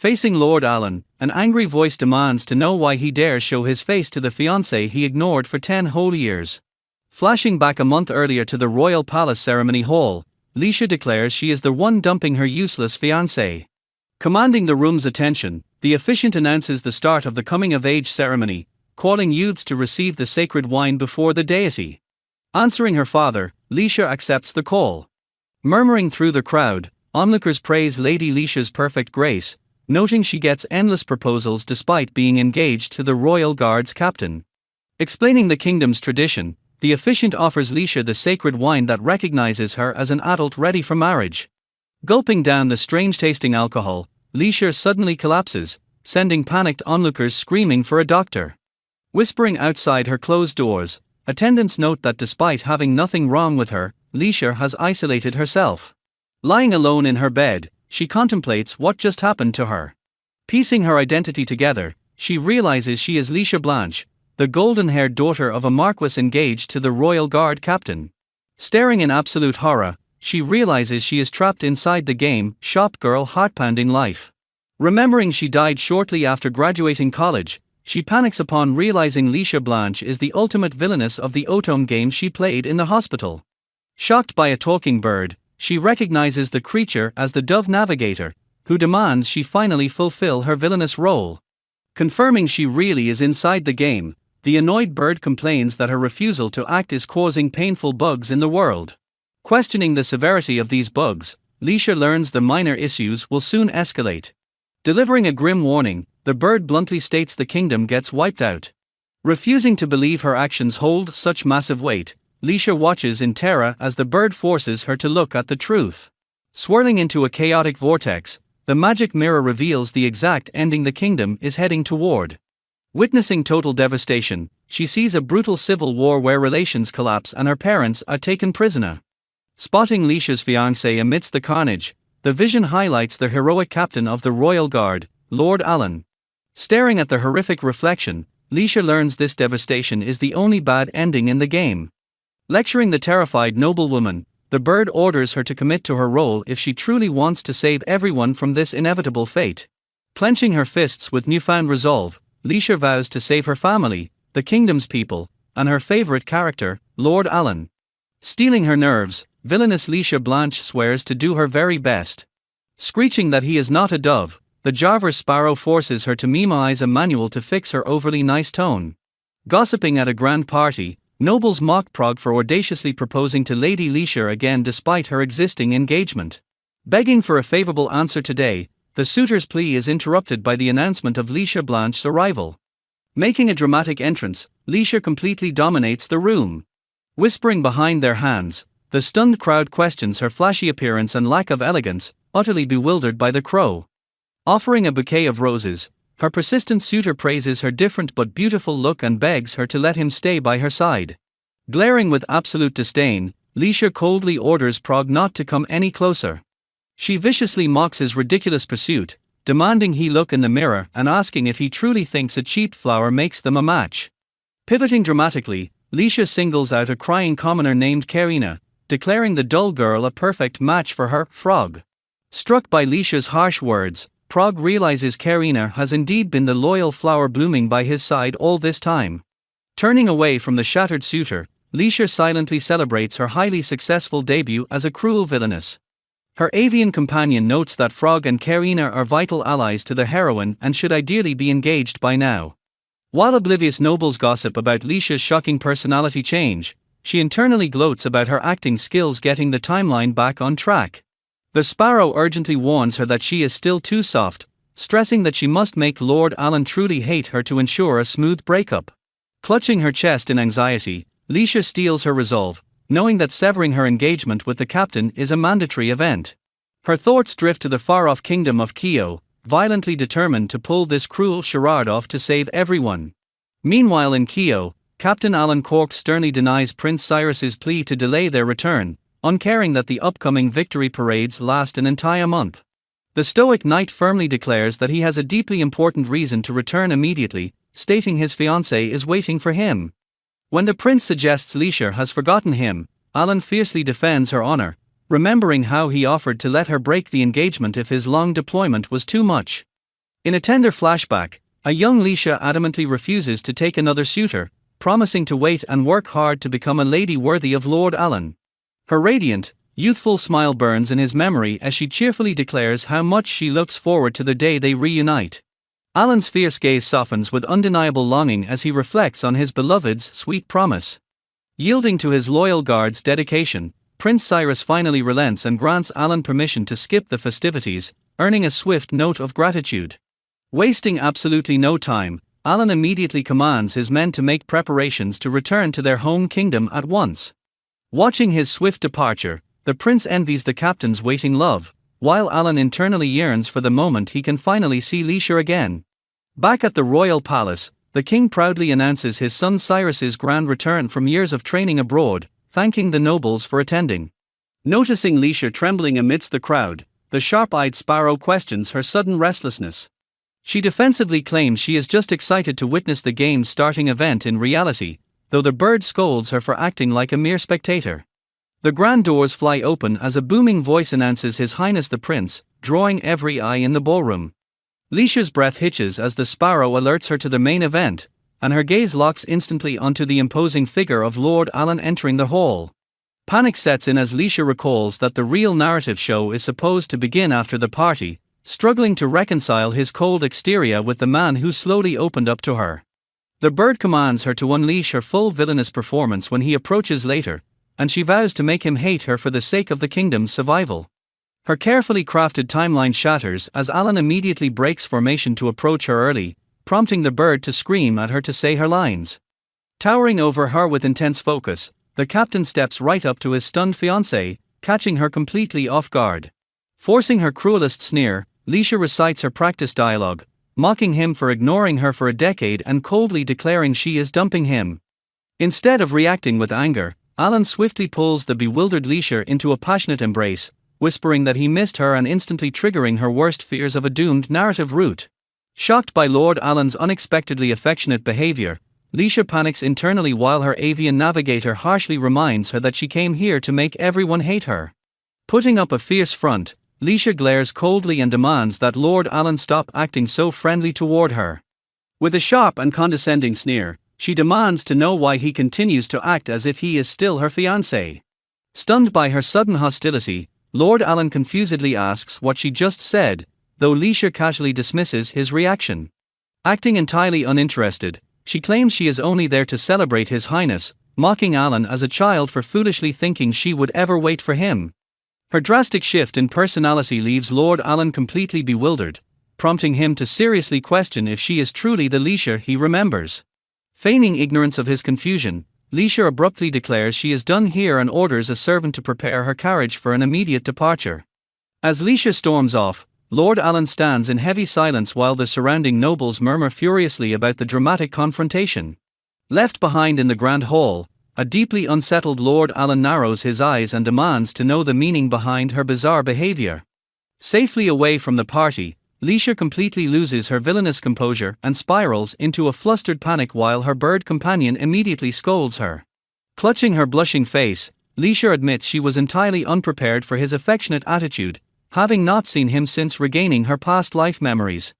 Facing Lord Alan, an angry voice demands to know why he dares show his face to the fiancée he ignored for 10 whole years. Flashing back a month earlier to the royal palace ceremony hall, Leisha declares she is the one dumping her useless fiancé. Commanding the room's attention, the officiant announces the start of the coming-of-age ceremony, calling youths to receive the sacred wine before the deity. Answering her father, Leisha accepts the call. Murmuring through the crowd, onlookers praise Lady Leisha's perfect grace, noting she gets endless proposals despite being engaged to the royal guard's captain. Explaining the kingdom's tradition, the officiant offers Leisha the sacred wine that recognizes her as an adult ready for marriage. Gulping down the strange-tasting alcohol, Leisha suddenly collapses, sending panicked onlookers screaming for a doctor. Whispering outside her closed doors, attendants note that despite having nothing wrong with her, Leisha has isolated herself. Lying alone in her bed, she contemplates what just happened to her. Piecing her identity together, she realizes she is Leisha Blanche, the golden-haired daughter of a marquis engaged to the royal guard captain. Staring in absolute horror, she realizes she is trapped inside the game, shop girl heart-pounding life. Remembering she died shortly after graduating college, she panics upon realizing Leisha Blanche is the ultimate villainess of the Otome game she played in the hospital. Shocked by a talking bird, she recognizes the creature as the Dove Navigator, who demands she finally fulfill her villainous role. Confirming she really is inside the game, the annoyed bird complains that her refusal to act is causing painful bugs in the world. Questioning the severity of these bugs, Leisha learns the minor issues will soon escalate. Delivering a grim warning, the bird bluntly states the kingdom gets wiped out. Refusing to believe her actions hold such massive weight, Leisha watches in terror as the bird forces her to look at the truth. Swirling into a chaotic vortex, the magic mirror reveals the exact ending the kingdom is heading toward. Witnessing total devastation, she sees a brutal civil war where relations collapse and her parents are taken prisoner. Spotting Leisha's fiancé amidst the carnage, the vision highlights the heroic captain of the royal guard, Lord Alan. Staring at the horrific reflection, Leisha learns this devastation is the only bad ending in the game. Lecturing the terrified noblewoman, the bird orders her to commit to her role if she truly wants to save everyone from this inevitable fate. Clenching her fists with newfound resolve, Leisha vows to save her family, the kingdom's people, and her favorite character, Lord Alan. Stealing her nerves, villainous Leisha Blanche swears to do her very best. Screeching that he is not a dove, the Jarver Sparrow forces her to memorize a manual to fix her overly nice tone. Gossiping at a grand party, nobles mock Prog for audaciously proposing to Lady Leisha again despite her existing engagement. Begging for a favorable answer today, the suitor's plea is interrupted by the announcement of Leisha Blanche's arrival. Making a dramatic entrance, Leisha completely dominates the room. Whispering behind their hands, the stunned crowd questions her flashy appearance and lack of elegance, utterly bewildered by the crow. Offering a bouquet of roses, her persistent suitor praises her different but beautiful look and begs her to let him stay by her side. Glaring with absolute disdain, Leisha coldly orders Prog not to come any closer. She viciously mocks his ridiculous pursuit, demanding he look in the mirror and asking if he truly thinks a cheap flower makes them a match. Pivoting dramatically, Leisha singles out a crying commoner named Karina, declaring the dull girl a perfect match for her frog. Struck by Leisha's harsh words, Prog realizes Karina has indeed been the loyal flower blooming by his side all this time. Turning away from the shattered suitor, Leisha silently celebrates her highly successful debut as a cruel villainess. Her avian companion notes that Frog and Karina are vital allies to the heroine and should ideally be engaged by now. While oblivious nobles gossip about Leisha's shocking personality change, she internally gloats about her acting skills getting the timeline back on track. The Sparrow urgently warns her that she is still too soft, stressing that she must make Lord Alan truly hate her to ensure a smooth breakup. Clutching her chest in anxiety, Leisha steels her resolve, knowing that severing her engagement with the captain is a mandatory event. Her thoughts drift to the far-off kingdom of Keo, violently determined to pull this cruel charade off to save everyone. Meanwhile in Keo, Captain Alan Cork sternly denies Prince Cyrus's plea to delay their return, uncaring that the upcoming victory parades last an entire month. The stoic knight firmly declares that he has a deeply important reason to return immediately, stating his fiancée is waiting for him. When the prince suggests Leisha has forgotten him, Alan fiercely defends her honor, remembering how he offered to let her break the engagement if his long deployment was too much. In a tender flashback, a young Leisha adamantly refuses to take another suitor, promising to wait and work hard to become a lady worthy of Lord Alan. Her radiant, youthful smile burns in his memory as she cheerfully declares how much she looks forward to the day they reunite. Alan's fierce gaze softens with undeniable longing as he reflects on his beloved's sweet promise. Yielding to his loyal guard's dedication, Prince Cyrus finally relents and grants Alan permission to skip the festivities, earning a swift note of gratitude. Wasting absolutely no time, Alan immediately commands his men to make preparations to return to their home kingdom at once. Watching his swift departure, the prince envies the captain's waiting love, while Alan internally yearns for the moment he can finally see Leisha again. Back at the royal palace, the king proudly announces his son Cyrus's grand return from years of training abroad, thanking the nobles for attending. Noticing Leisha trembling amidst the crowd, the sharp-eyed sparrow questions her sudden restlessness. She defensively claims she is just excited to witness the game's starting event in reality, though the bird scolds her for acting like a mere spectator. The grand doors fly open as a booming voice announces His Highness the Prince, drawing every eye in the ballroom. Leisha's breath hitches as the sparrow alerts her to the main event, and her gaze locks instantly onto the imposing figure of Lord Alan entering the hall. Panic sets in as Leisha recalls that the real narrative show is supposed to begin after the party, struggling to reconcile his cold exterior with the man who slowly opened up to her. The bird commands her to unleash her full villainous performance when he approaches later, and she vows to make him hate her for the sake of the kingdom's survival. Her carefully crafted timeline shatters as Alan immediately breaks formation to approach her early, prompting the bird to scream at her to say her lines. Towering over her with intense focus, the captain steps right up to his stunned fiancée, catching her completely off guard. Forcing her cruelest sneer, Leisha recites her practice dialogue, mocking him for ignoring her for a decade and coldly declaring she is dumping him. Instead of reacting with anger, Alan swiftly pulls the bewildered Leisha into a passionate embrace, whispering that he missed her and instantly triggering her worst fears of a doomed narrative route. Shocked by Lord Alan's unexpectedly affectionate behavior, Leisha panics internally while her avian navigator harshly reminds her that she came here to make everyone hate her. Putting up a fierce front, Leisha glares coldly and demands that Lord Alan stop acting so friendly toward her. With a sharp and condescending sneer, she demands to know why he continues to act as if he is still her fiancé. Stunned by her sudden hostility, Lord Alan confusedly asks what she just said, though Leisha casually dismisses his reaction. Acting entirely uninterested, she claims she is only there to celebrate His Highness, mocking Alan as a child for foolishly thinking she would ever wait for him. Her drastic shift in personality leaves Lord Alan completely bewildered, prompting him to seriously question if she is truly the Leisha he remembers. Feigning ignorance of his confusion, Leisha abruptly declares she is done here and orders a servant to prepare her carriage for an immediate departure. As Leisha storms off, Lord Alan stands in heavy silence while the surrounding nobles murmur furiously about the dramatic confrontation. Left behind in the grand hall, a deeply unsettled Lord Alan narrows his eyes and demands to know the meaning behind her bizarre behavior. Safely away from the party, Leisha completely loses her villainous composure and spirals into a flustered panic while her bird companion immediately scolds her. Clutching her blushing face, Leisha admits she was entirely unprepared for his affectionate attitude, having not seen him since regaining her past life memories.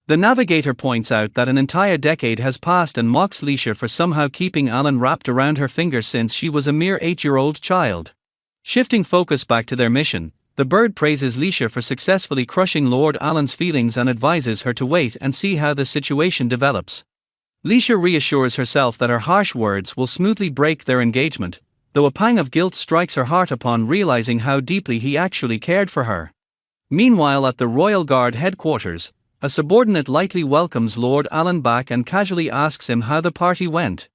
The navigator points out that an entire decade has passed and mocks Leisha for somehow keeping Alan wrapped around her finger since she was a mere 8-year-old child. Shifting focus back to their mission, the bird praises Leisha for successfully crushing Lord Alan's feelings and advises her to wait and see how the situation develops. Leisha reassures herself that her harsh words will smoothly break their engagement, though a pang of guilt strikes her heart upon realizing how deeply he actually cared for her. Meanwhile, at the Royal Guard headquarters, a subordinate lightly welcomes Lord Alan back and casually asks him how the party went.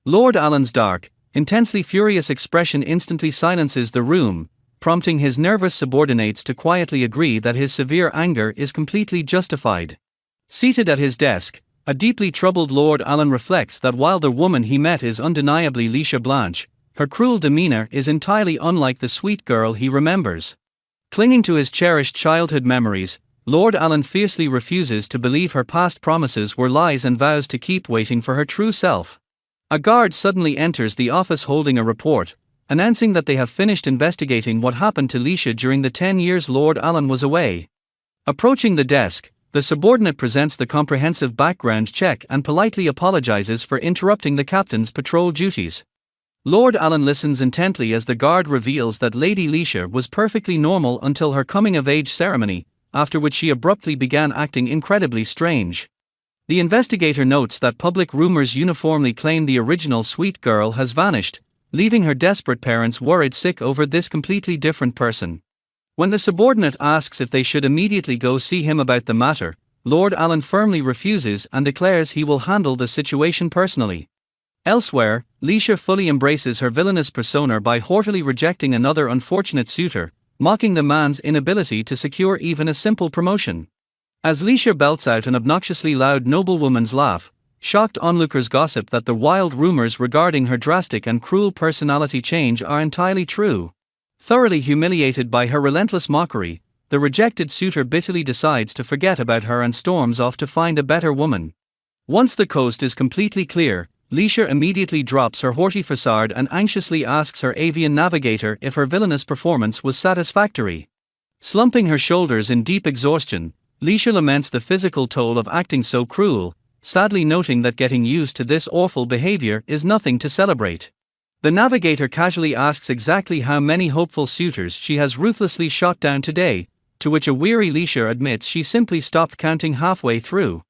Lord Alan's dark, intensely furious expression instantly silences the room, prompting his nervous subordinates to quietly agree that his severe anger is completely justified. Seated at his desk, a deeply troubled Lord Alan reflects that while the woman he met is undeniably Leisha Blanche, her cruel demeanor is entirely unlike the sweet girl he remembers. Clinging to his cherished childhood memories, Lord Alan fiercely refuses to believe her past promises were lies and vows to keep waiting for her true self. A guard suddenly enters the office holding a report, announcing that they have finished investigating what happened to Leisha during the 10 years Lord Alan was away. Approaching the desk, The subordinate presents the comprehensive background check and politely apologizes for interrupting the captain's patrol duties. Lord Alan listens intently as the guard reveals that Lady Leisha was perfectly normal until her coming-of-age ceremony, after which she abruptly began acting incredibly strange. The investigator notes that public rumors uniformly claim the original sweet girl has vanished, leaving her desperate parents worried sick over this completely different person. When the subordinate asks if they should immediately go see him about the matter, Lord Alan firmly refuses and declares he will handle the situation personally. Elsewhere, Leisha fully embraces her villainous persona by haughtily rejecting another unfortunate suitor, mocking the man's inability to secure even a simple promotion. As Leisha belts out an obnoxiously loud noblewoman's laugh, shocked onlookers gossip that the wild rumors regarding her drastic and cruel personality change are entirely true. Thoroughly humiliated by her relentless mockery, the rejected suitor bitterly decides to forget about her and storms off to find a better woman. Once the coast is completely clear, Leisha immediately drops her haughty facade and anxiously asks her avian navigator if her villainous performance was satisfactory. Slumping her shoulders in deep exhaustion, Leisha laments the physical toll of acting so cruel, sadly noting that getting used to this awful behavior is nothing to celebrate. The navigator casually asks exactly how many hopeful suitors she has ruthlessly shot down today, to which a weary Leisha admits she simply stopped counting halfway through.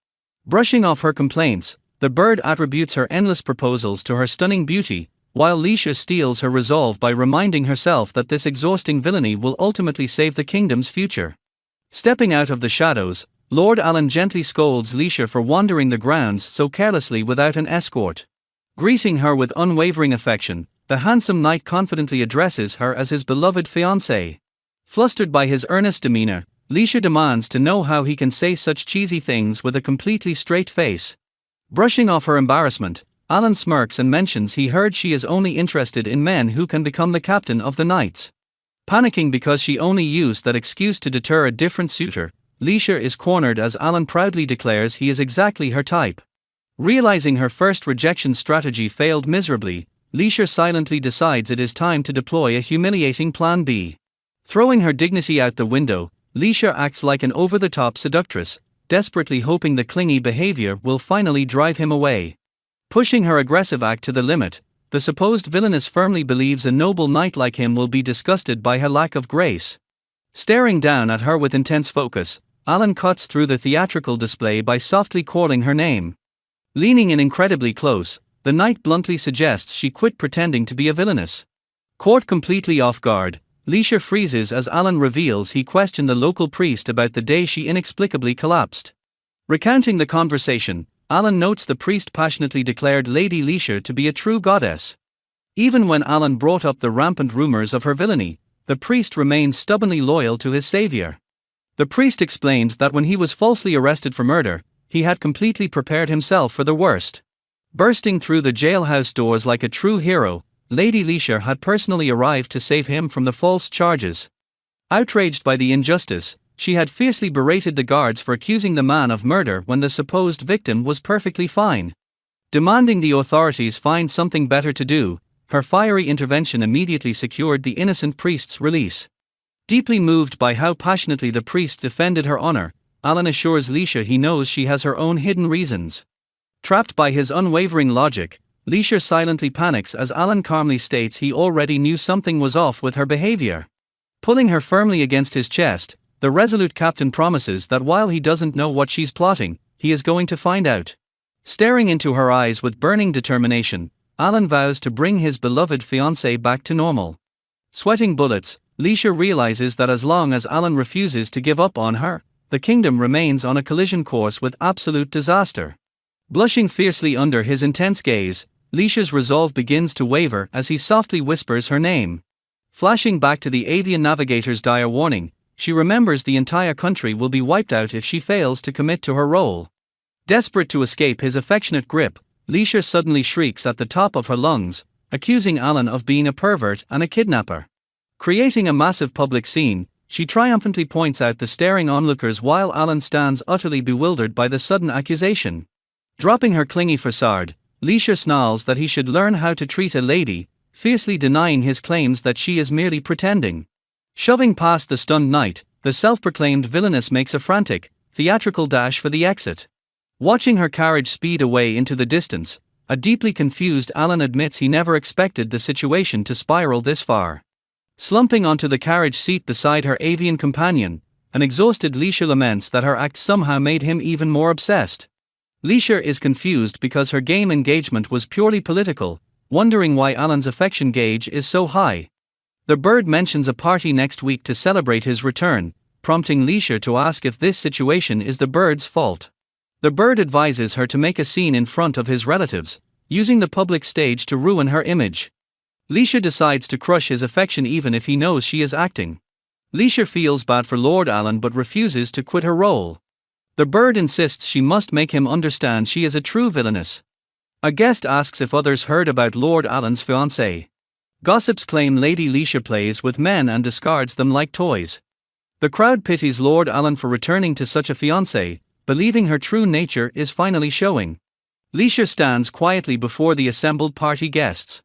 Brushing off her complaints, the bird attributes her endless proposals to her stunning beauty, while Leisha steels her resolve by reminding herself that this exhausting villainy will ultimately save the kingdom's future. Stepping out of the shadows, Lord Alan gently scolds Leisha for wandering the grounds so carelessly without an escort. Greeting her with unwavering affection, the handsome knight confidently addresses her as his beloved fiancée. Flustered by his earnest demeanor, Leisha demands to know how he can say such cheesy things with a completely straight face. Brushing off her embarrassment, Alan smirks and mentions he heard she is only interested in men who can become the captain of the knights. Panicking because she only used that excuse to deter a different suitor, Leisha is cornered as Alan proudly declares he is exactly her type. Realizing her first rejection strategy failed miserably, Leisha silently decides it is time to deploy a humiliating plan B. Throwing her dignity out the window, Leisha acts like an over-the-top seductress, desperately hoping the clingy behavior will finally drive him away. Pushing her aggressive act to the limit, the supposed villainess firmly believes a noble knight like him will be disgusted by her lack of grace. Staring down at her with intense focus, Alan cuts through the theatrical display by softly calling her name. Leaning in incredibly close, the knight bluntly suggests she quit pretending to be a villainess. Caught completely off guard, Leisha freezes as Alan reveals he questioned the local priest about the day she inexplicably collapsed. Recounting the conversation, Alan notes the priest passionately declared Lady Leisha to be a true goddess. Even when Alan brought up the rampant rumors of her villainy, the priest remained stubbornly loyal to his savior. The priest explained that when he was falsely arrested for murder, he had completely prepared himself for the worst. Bursting through the jailhouse doors like a true hero, Lady Leisha had personally arrived to save him from the false charges. Outraged by the injustice, she had fiercely berated the guards for accusing the man of murder when the supposed victim was perfectly fine. Demanding the authorities find something better to do, her fiery intervention immediately secured the innocent priest's release. Deeply moved by how passionately the priest defended her honor, Alan assures Leisha he knows she has her own hidden reasons. Trapped by his unwavering logic, Leisha silently panics as Alan calmly states he already knew something was off with her behavior. Pulling her firmly against his chest, the resolute captain promises that while he doesn't know what she's plotting, he is going to find out. Staring into her eyes with burning determination, Alan vows to bring his beloved fiancée back to normal. Sweating bullets, Leisha realizes that as long as Alan refuses to give up on her, the kingdom remains on a collision course with absolute disaster. Blushing fiercely under his intense gaze, Leisha's resolve begins to waver as he softly whispers her name. Flashing back to the avian navigator's dire warning, she remembers the entire country will be wiped out if she fails to commit to her role. Desperate to escape his affectionate grip, Leisha suddenly shrieks at the top of her lungs, accusing Alan of being a pervert and a kidnapper. Creating a massive public scene, she triumphantly points out the staring onlookers while Alan stands utterly bewildered by the sudden accusation. Dropping her clingy facade, Leisha snarls that he should learn how to treat a lady, fiercely denying his claims that she is merely pretending. Shoving past the stunned knight, the self-proclaimed villainess makes a frantic, theatrical dash for the exit. Watching her carriage speed away into the distance, a deeply confused Alan admits he never expected the situation to spiral this far. Slumping onto the carriage seat beside her avian companion, an exhausted Leisha laments that her act somehow made him even more obsessed. Leisha is confused because her game engagement was purely political, wondering why Alan's affection gauge is so high. The bird mentions a party next week to celebrate his return, prompting Leisha to ask if this situation is the bird's fault. The bird advises her to make a scene in front of his relatives, using the public stage to ruin her image. Leisha decides to crush his affection even if he knows she is acting. Leisha feels bad for Lord Alan but refuses to quit her role. The bird insists she must make him understand she is a true villainess. A guest asks if others heard about Lord Alan's fiancée. Gossips claim Lady Leisha plays with men and discards them like toys. The crowd pities Lord Alan for returning to such a fiancée, believing her true nature is finally showing. Leisha stands quietly before the assembled party guests.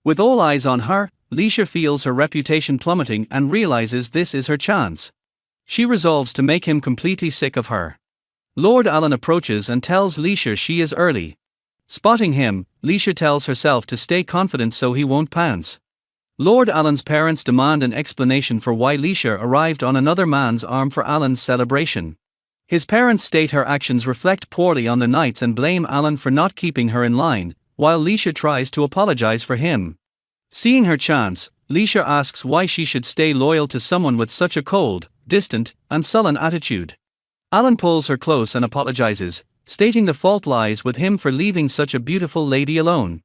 With all eyes on her, Leisha feels her reputation plummeting and realizes this is her chance. She resolves to make him completely sick of her. Lord Alan approaches and tells Leisha she is early. Spotting him, Leisha tells herself to stay confident so he won't pounce. Lord Alan's parents demand an explanation for why Leisha arrived on another man's arm for Alan's celebration. His parents state her actions reflect poorly on the knights and blame Alan for not keeping her in line, while Leisha tries to apologize for him. Seeing her chance, Leisha asks why she should stay loyal to someone with such a cold, distant, and sullen attitude. Alan pulls her close and apologizes, stating the fault lies with him for leaving such a beautiful lady alone.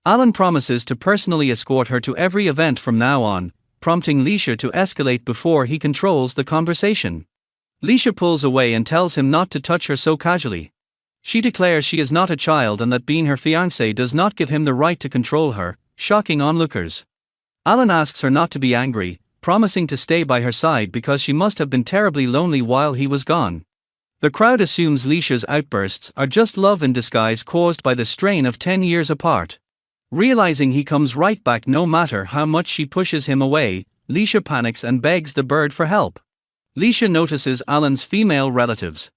Alan promises to personally escort her to every event from now on, prompting Leisha to escalate before he controls the conversation. Leisha pulls away and tells him not to touch her so casually. She declares she is not a child and that being her fiancé does not give him the right to control her, shocking onlookers. Alan asks her not to be angry, promising to stay by her side because she must have been terribly lonely while he was gone. The crowd assumes Leisha's outbursts are just love in disguise caused by the strain of 10 years apart. Realizing he comes right back no matter how much she pushes him away, Leisha panics and begs the bird for help. Leisha notices Alan's female relatives.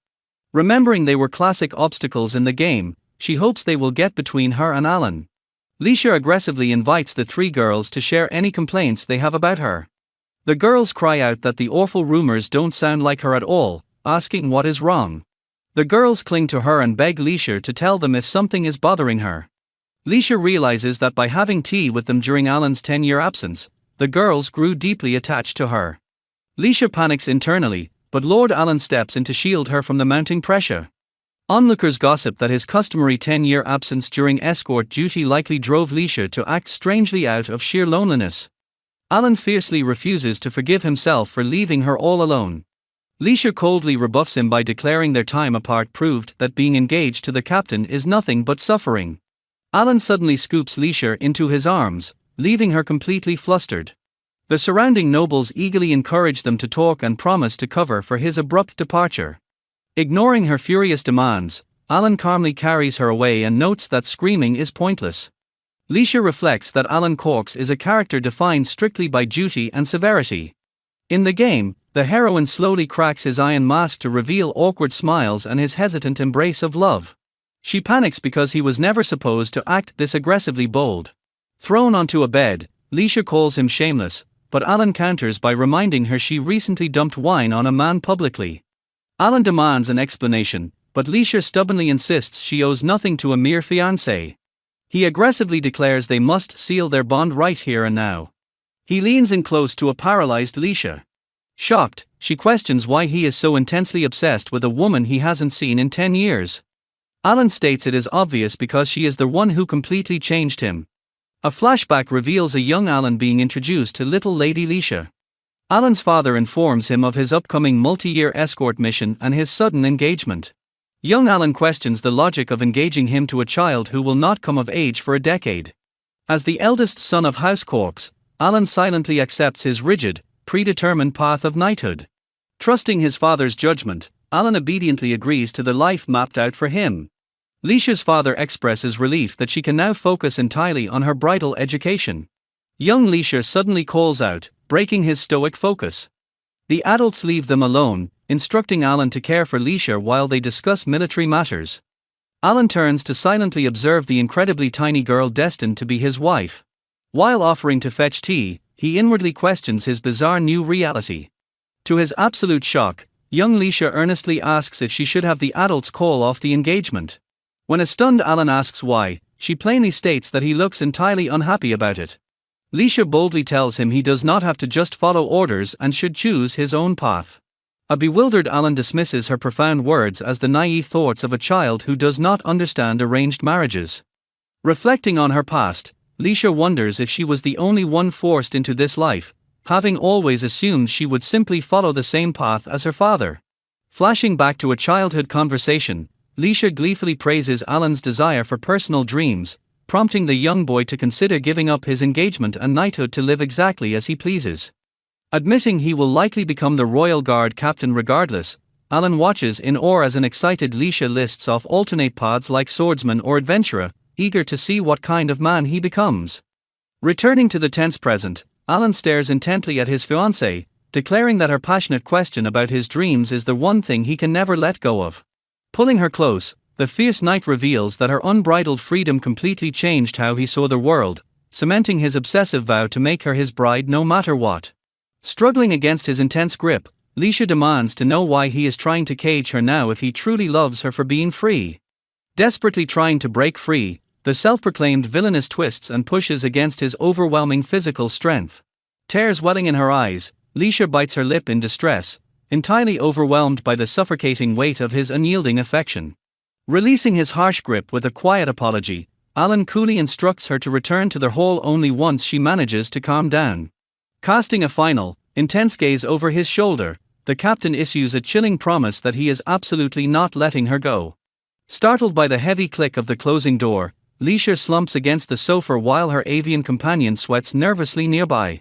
Remembering they were classic obstacles in the game, she hopes they will get between her and Alan. Leisha aggressively invites the three girls to share any complaints they have about her. The girls cry out that the awful rumors don't sound like her at all, asking what is wrong. The girls cling to her and beg Leisha to tell them if something is bothering her. Leisha realizes that by having tea with them during Alan's 10-year absence, the girls grew deeply attached to her. Leisha panics internally, but Lord Alan steps in to shield her from the mounting pressure. Onlookers gossip that his customary 10-year absence during escort duty likely drove Leisha to act strangely out of sheer loneliness. Alan fiercely refuses to forgive himself for leaving her all alone. Leisha coldly rebuffs him by declaring their time apart proved that being engaged to the captain is nothing but suffering. Alan suddenly scoops Leisha into his arms, leaving her completely flustered. The surrounding nobles eagerly encourage them to talk and promise to cover for his abrupt departure. Ignoring her furious demands, Alan calmly carries her away and notes that screaming is pointless. Leisha reflects that Alan Corks is a character defined strictly by duty and severity. In the game, the heroine slowly cracks his iron mask to reveal awkward smiles and his hesitant embrace of love. She panics because he was never supposed to act this aggressively bold. Thrown onto a bed, Leisha calls him shameless, but Alan counters by reminding her she recently dumped wine on a man publicly. Alan demands an explanation, but Leisha stubbornly insists she owes nothing to a mere fiancé. He aggressively declares they must seal their bond right here and now. He leans in close to a paralyzed Leisha. Shocked, she questions why he is so intensely obsessed with a woman he hasn't seen in 10 years. Alan states it is obvious because she is the one who completely changed him. A flashback reveals a young Alan being introduced to little Lady Leisha. Alan's father informs him of his upcoming multi-year escort mission and his sudden engagement. Young Alan questions the logic of engaging him to a child who will not come of age for a decade. As the eldest son of House Corks, Alan silently accepts his rigid, predetermined path of knighthood. Trusting his father's judgment, Alan obediently agrees to the life mapped out for him. Leisha's father expresses relief that she can now focus entirely on her bridal education. Young Leisha suddenly calls out, breaking his stoic focus. The adults leave them alone, instructing Alan to care for Leisha while they discuss military matters. Alan turns to silently observe the incredibly tiny girl destined to be his wife. While offering to fetch tea, he inwardly questions his bizarre new reality. To his absolute shock, young Leisha earnestly asks if she should have the adults call off the engagement. When a stunned Alan asks why, she plainly states that he looks entirely unhappy about it. Leisha boldly tells him he does not have to just follow orders and should choose his own path. A bewildered Alan dismisses her profound words as the naive thoughts of a child who does not understand arranged marriages. Reflecting on her past, Leisha wonders if she was the only one forced into this life, having always assumed she would simply follow the same path as her father. Flashing back to a childhood conversation, Leisha gleefully praises Alan's desire for personal dreams, prompting the young boy to consider giving up his engagement and knighthood to live exactly as he pleases. Admitting he will likely become the Royal Guard captain regardless, Alan watches in awe as an excited Leisha lists off alternate paths like swordsman or adventurer, eager to see what kind of man he becomes. Returning to the tense present, Alan stares intently at his fiancée, declaring that her passionate question about his dreams is the one thing he can never let go of. Pulling her close, the fierce knight reveals that her unbridled freedom completely changed how he saw the world, cementing his obsessive vow to make her his bride no matter what. Struggling against his intense grip, Leisha demands to know why he is trying to cage her now if he truly loves her for being free. Desperately trying to break free, the self-proclaimed villainess twists and pushes against his overwhelming physical strength. Tears welling in her eyes, Leisha bites her lip in distress, entirely overwhelmed by the suffocating weight of his unyielding affection. Releasing his harsh grip with a quiet apology, Alan coolly instructs her to return to their hall only once she manages to calm down. Casting a final, intense gaze over his shoulder, the captain issues a chilling promise that he is absolutely not letting her go. Startled by the heavy click of the closing door, Leisha slumps against the sofa while her avian companion sweats nervously nearby.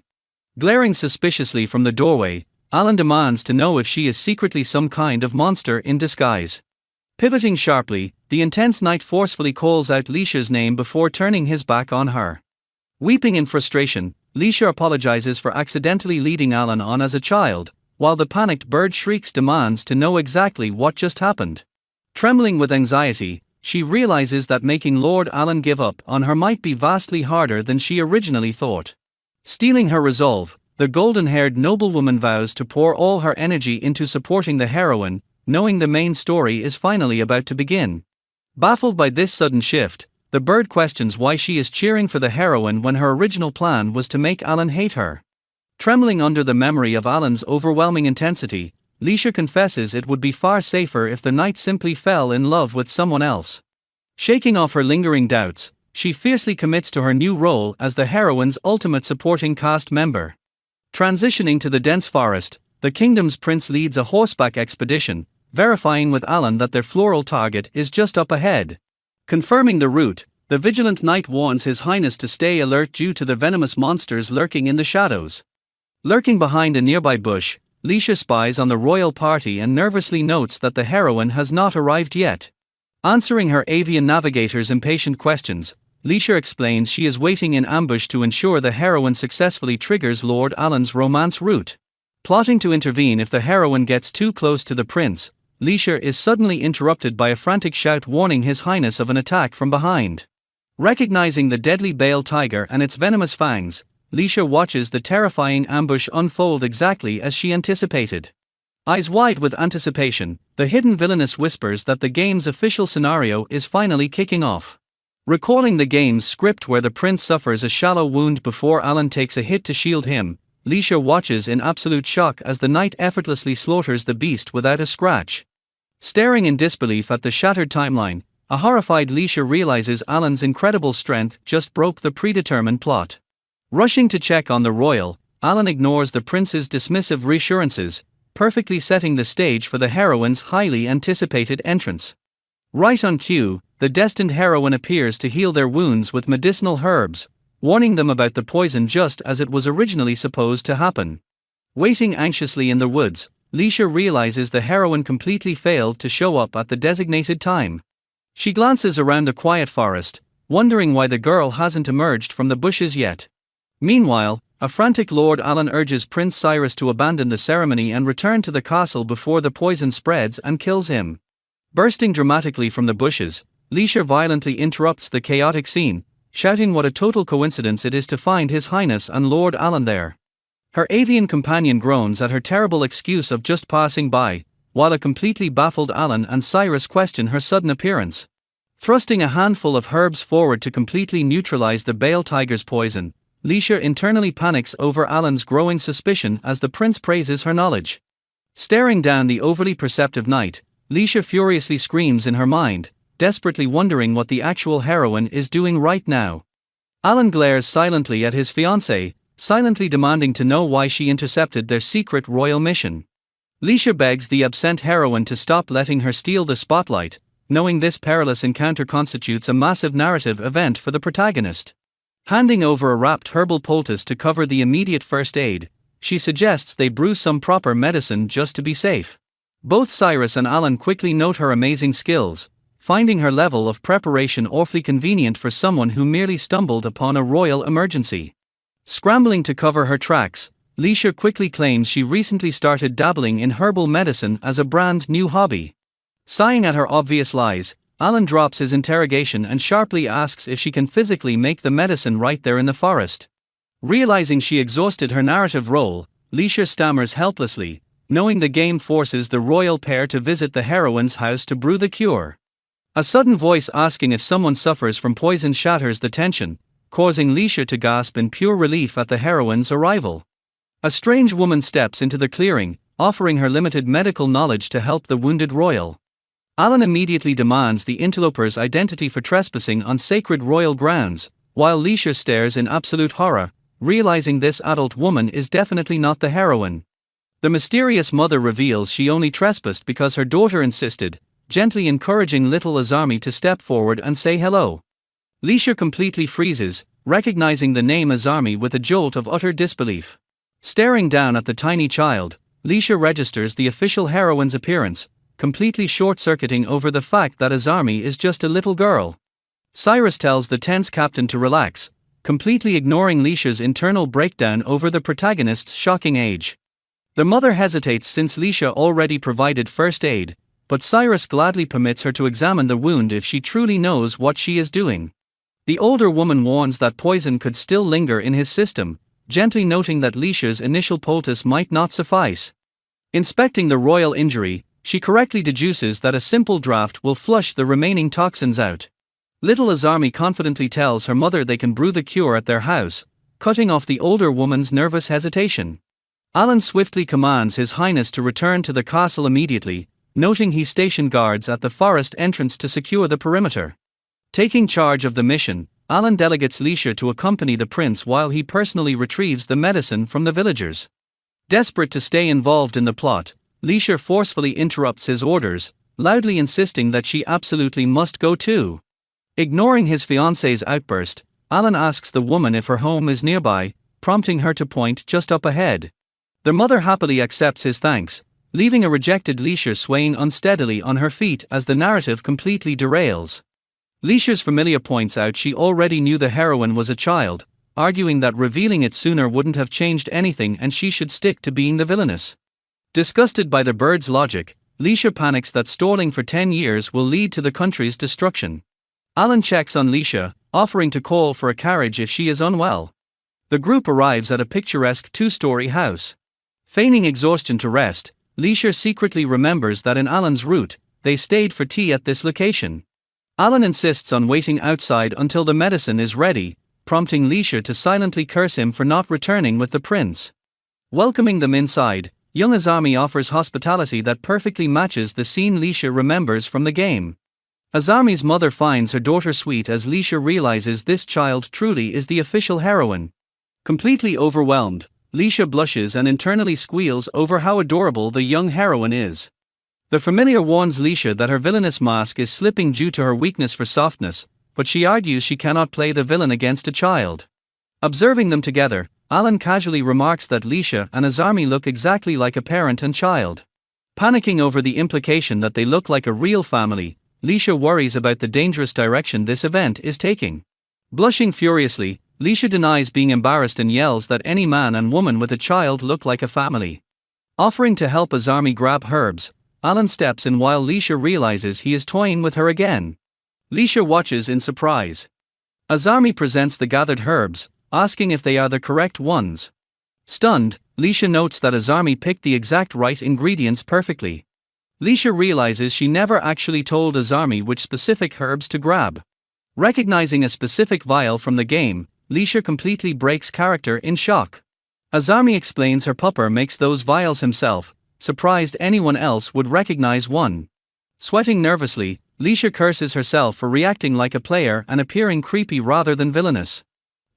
Glaring suspiciously from the doorway, Alan demands to know if she is secretly some kind of monster in disguise. Pivoting sharply, the intense knight forcefully calls out Leisha's name before turning his back on her. Weeping in frustration, Leisha apologizes for accidentally leading Alan on as a child, while the panicked bird shrieks demands to know exactly what just happened. Trembling with anxiety, she realizes that making Lord Alan give up on her might be vastly harder than she originally thought. Steeling her resolve, the golden-haired noblewoman vows to pour all her energy into supporting the heroine, knowing the main story is finally about to begin. Baffled by this sudden shift, the bird questions why she is cheering for the heroine when her original plan was to make Alan hate her. Trembling under the memory of Alan's overwhelming intensity, Leisha confesses it would be far safer if the knight simply fell in love with someone else. Shaking off her lingering doubts, she fiercely commits to her new role as the heroine's ultimate supporting cast member. Transitioning to the dense forest, the kingdom's prince leads a horseback expedition, verifying with Alan that their floral target is just up ahead. Confirming the route, the vigilant knight warns His Highness to stay alert due to the venomous monsters lurking in the shadows. Lurking behind a nearby bush, Leisha spies on the royal party and nervously notes that the heroine has not arrived yet. Answering her avian navigator's impatient questions, Leisha explains she is waiting in ambush to ensure the heroine successfully triggers Lord Alan's romance route. Plotting to intervene if the heroine gets too close to the prince, Leisha is suddenly interrupted by a frantic shout warning His Highness of an attack from behind. Recognizing the deadly bale tiger and its venomous fangs, Leisha watches the terrifying ambush unfold exactly as she anticipated. Eyes wide with anticipation, the hidden villainess whispers that the game's official scenario is finally kicking off. Recalling the game's script where the prince suffers a shallow wound before Alan takes a hit to shield him, Leisha watches in absolute shock as the knight effortlessly slaughters the beast without a scratch. Staring in disbelief at the shattered timeline, a horrified Leisha realizes Alan's incredible strength just broke the predetermined plot. Rushing to check on the royal, Alan ignores the prince's dismissive reassurances, perfectly setting the stage for the heroine's highly anticipated entrance. Right on cue, the destined heroine appears to heal their wounds with medicinal herbs, warning them about the poison just as it was originally supposed to happen. Waiting anxiously in the woods, Leisha realizes the heroine completely failed to show up at the designated time. She glances around the quiet forest, wondering why the girl hasn't emerged from the bushes yet. Meanwhile, A frantic Lord Alan urges Prince Cyrus to abandon the ceremony and return to the castle before the poison spreads and kills him. Bursting dramatically from the bushes, Leisha violently interrupts the chaotic scene, shouting what a total coincidence it is to find His Highness and Lord Alan there. Her avian companion groans at her terrible excuse of just passing by, while a completely baffled Alan and Cyrus question her sudden appearance. Thrusting a handful of herbs forward to completely neutralize the Bale tiger's poison, Leisha internally panics over Alan's growing suspicion as the prince praises her knowledge. Staring down the overly perceptive knight, Leisha furiously screams in her mind, desperately wondering what the actual heroine is doing right now. Alan glares silently at his fiancée, silently demanding to know why she intercepted their secret royal mission. Leisha begs the absent heroine to stop letting her steal the spotlight, knowing this perilous encounter constitutes a massive narrative event for the protagonist. Handing over a wrapped herbal poultice to cover the immediate first aid, she suggests they brew some proper medicine just to be safe. Both Cyrus and Alan quickly note her amazing skills, finding her level of preparation awfully convenient for someone who merely stumbled upon a royal emergency. Scrambling to cover her tracks, Leisha quickly claims she recently started dabbling in herbal medicine as a brand new hobby. Sighing at her obvious lies, Alan drops his interrogation and sharply asks if she can physically make the medicine right there in the forest. Realizing she exhausted her narrative role, Leisha stammers helplessly, knowing the game forces the royal pair to visit the heroine's house to brew the cure. A sudden voice asking if someone suffers from poison shatters the tension, causing Leisha to gasp in pure relief at the heroine's arrival. A strange woman steps into the clearing, offering her limited medical knowledge to help the wounded royal. Alan immediately demands the interloper's identity for trespassing on sacred royal grounds, while Leisha stares in absolute horror, realizing this adult woman is definitely not the heroine. The mysterious mother reveals she only trespassed because her daughter insisted, gently encouraging little Azami to step forward and say hello. Leisha completely freezes, recognizing the name Azami with a jolt of utter disbelief. Staring down at the tiny child, Leisha registers the official heroine's appearance, completely short-circuiting over the fact that Azami is just a little girl. Cyrus tells the tense captain to relax, completely ignoring Leisha's internal breakdown over the protagonist's shocking age. The mother hesitates since Leisha already provided first aid, but Cyrus gladly permits her to examine the wound if she truly knows what she is doing. The older woman warns that poison could still linger in his system, gently noting that Leisha's initial poultice might not suffice. Inspecting the royal injury, she correctly deduces that a simple draft will flush the remaining toxins out. Little Azami confidently tells her mother they can brew the cure at their house, cutting off the older woman's nervous hesitation. Alan swiftly commands His Highness to return to the castle immediately, noting he stationed guards at the forest entrance to secure the perimeter. Taking charge of the mission, Alan delegates Leisha to accompany the prince while he personally retrieves the medicine from the villagers. Desperate to stay involved in the plot, Leisha forcefully interrupts his orders, loudly insisting that she absolutely must go too. Ignoring his fiancée's outburst, Alan asks the woman if her home is nearby, prompting her to point just up ahead. The mother happily accepts his thanks, leaving a rejected Leisha swaying unsteadily on her feet as the narrative completely derails. Leisha's familiar points out she already knew the heroine was a child, arguing that revealing it sooner wouldn't have changed anything and she should stick to being the villainess. Disgusted by the bird's logic, Leisha panics that stalling for 10 years will lead to the country's destruction. Alan checks on Leisha, offering to call for a carriage if she is unwell. The group arrives at a picturesque 2-story house. Feigning exhaustion to rest, Leisha secretly remembers that in Alan's route, they stayed for tea at this location. Alan insists on waiting outside until the medicine is ready, prompting Leisha to silently curse him for not returning with the prince. Welcoming them inside, young Azami offers hospitality that perfectly matches the scene Leisha remembers from the game. Azami's mother finds her daughter sweet as Leisha realizes this child truly is the official heroine. Completely overwhelmed, Leisha blushes and internally squeals over how adorable the young heroine is. The familiar warns Leisha that her villainous mask is slipping due to her weakness for softness, but she argues she cannot play the villain against a child. Observing them together, Alan casually remarks that Leisha and Azami look exactly like a parent and child. Panicking over the implication that they look like a real family, Leisha worries about the dangerous direction this event is taking. Blushing furiously, Leisha denies being embarrassed and yells that any man and woman with a child look like a family. Offering to help Azami grab herbs, Alan steps in while Leisha realizes he is toying with her again. Leisha watches in surprise. Azami presents the gathered herbs, asking if they are the correct ones. Stunned, Leisha notes that Azami picked the exact right ingredients perfectly. Leisha realizes she never actually told Azami which specific herbs to grab. Recognizing a specific vial from the game, Leisha completely breaks character in shock. Azami explains her pupper makes those vials himself, surprised anyone else would recognize one. Sweating nervously, Leisha curses herself for reacting like a player and appearing creepy rather than villainous.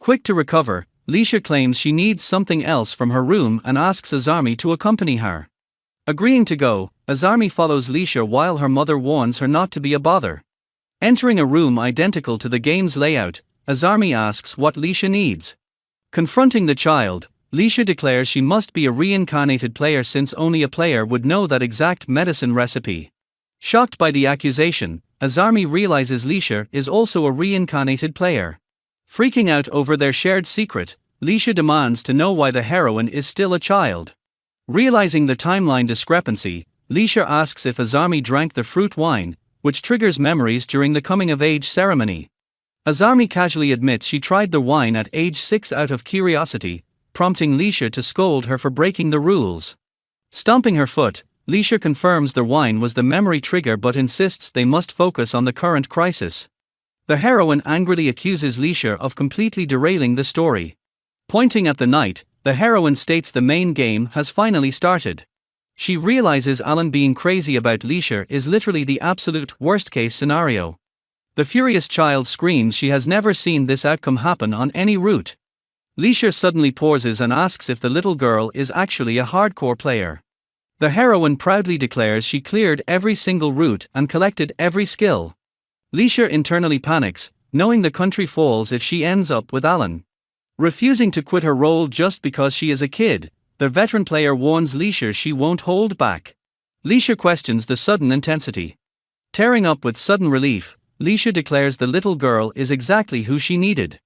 Quick to recover, Leisha claims she needs something else from her room and asks Azami to accompany her. Agreeing to go, Azami follows Leisha while her mother warns her not to be a bother. Entering a room identical to the game's layout, Azami asks what Leisha needs. Confronting the child, Leisha declares she must be a reincarnated player since only a player would know that exact medicine recipe. Shocked by the accusation, Azami realizes Leisha is also a reincarnated player. Freaking out over their shared secret, Leisha demands to know why the heroine is still a child. Realizing the timeline discrepancy, Leisha asks if Azami drank the fruit wine, which triggers memories during the coming-of-age ceremony. Azami casually admits she tried the wine at age 6 out of curiosity, prompting Leisha to scold her for breaking the rules. Stomping her foot, Leisha confirms the wine was the memory trigger but insists they must focus on the current crisis. The heroine angrily accuses Leisha of completely derailing the story. Pointing at the night, the heroine states the main game has finally started. She realizes Alan being crazy about Leisha is literally the absolute worst-case scenario. The furious child screams she has never seen this outcome happen on any route. Leisha suddenly pauses and asks if the little girl is actually a hardcore player. The heroine proudly declares she cleared every single route and collected every skill. Leisha internally panics, knowing the country falls if she ends up with Alan. Refusing to quit her role just because she is a kid, the veteran player warns Leisha she won't hold back. Leisha questions the sudden intensity. Tearing up with sudden relief, Leisha declares the little girl is exactly who she needed.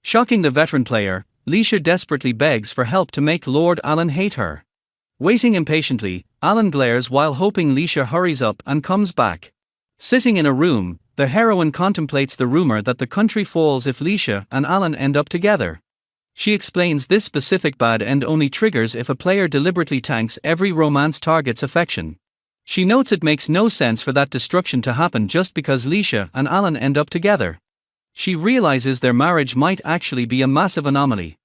Shocking the veteran player, Leisha desperately begs for help to make Lord Alan hate her. Waiting impatiently, Alan glares while hoping Leisha hurries up and comes back. Sitting in a room, the heroine contemplates the rumor that the country falls if Leisha and Alan end up together. She explains this specific bad end only triggers if a player deliberately tanks every romance target's affection. She notes it makes no sense for that destruction to happen just because Leisha and Alan end up together. She realizes their marriage might actually be a massive anomaly.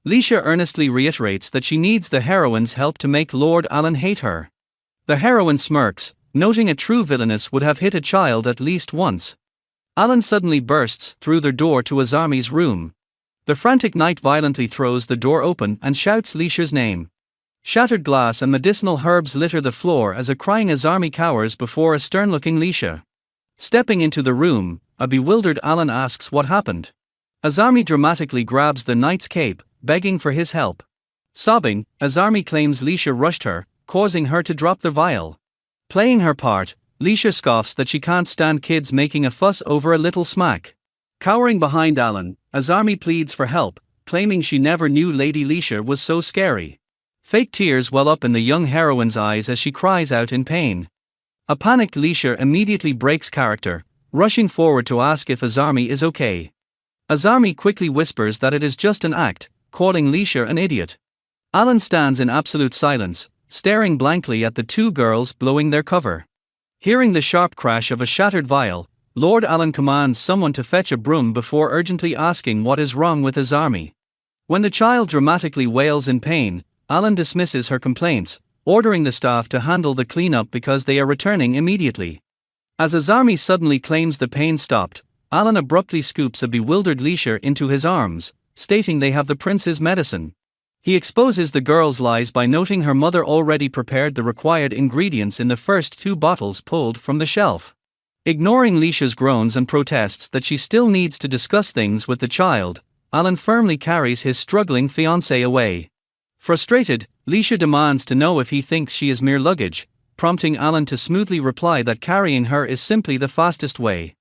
Leisha earnestly reiterates that she needs the heroine's help to make Lord Alan hate her. The heroine smirks, noting a true villainess would have hit a child at least once. Alan suddenly bursts through the door to Azami's room. The frantic knight violently throws the door open and shouts Leisha's name. Shattered glass and medicinal herbs litter the floor as a crying Azami cowers before a stern-looking Leisha. Stepping into the room, a bewildered Alan asks what happened. Azami dramatically grabs the knight's cape, begging for his help. Sobbing, Azami claims Leisha rushed her, causing her to drop the vial. Playing her part, Leisha scoffs that she can't stand kids making a fuss over a little smack. Cowering behind Alan, Azami pleads for help, claiming she never knew Lady Leisha was so scary. Fake tears well up in the young heroine's eyes as she cries out in pain. A panicked Leisha immediately breaks character, rushing forward to ask if Azami is okay. Azami quickly whispers that it is just an act, calling Leisha an idiot. Alan stands in absolute silence, staring blankly at the two girls blowing their cover. Hearing the sharp crash of a shattered vial, Lord Alan commands someone to fetch a broom before urgently asking what is wrong with Azami. When the child dramatically wails in pain, Alan dismisses her complaints, ordering the staff to handle the cleanup because they are returning immediately. As Azami suddenly claims the pain stopped, Alan abruptly scoops a bewildered Leisha into his arms, stating they have the prince's medicine. He exposes the girl's lies by noting her mother already prepared the required ingredients in the first 2 bottles pulled from the shelf. Ignoring Leisha's groans and protests that she still needs to discuss things with the child, Alan firmly carries his struggling fiancée away. Frustrated, Leisha demands to know if he thinks she is mere luggage, prompting Alan to smoothly reply that carrying her is simply the fastest way.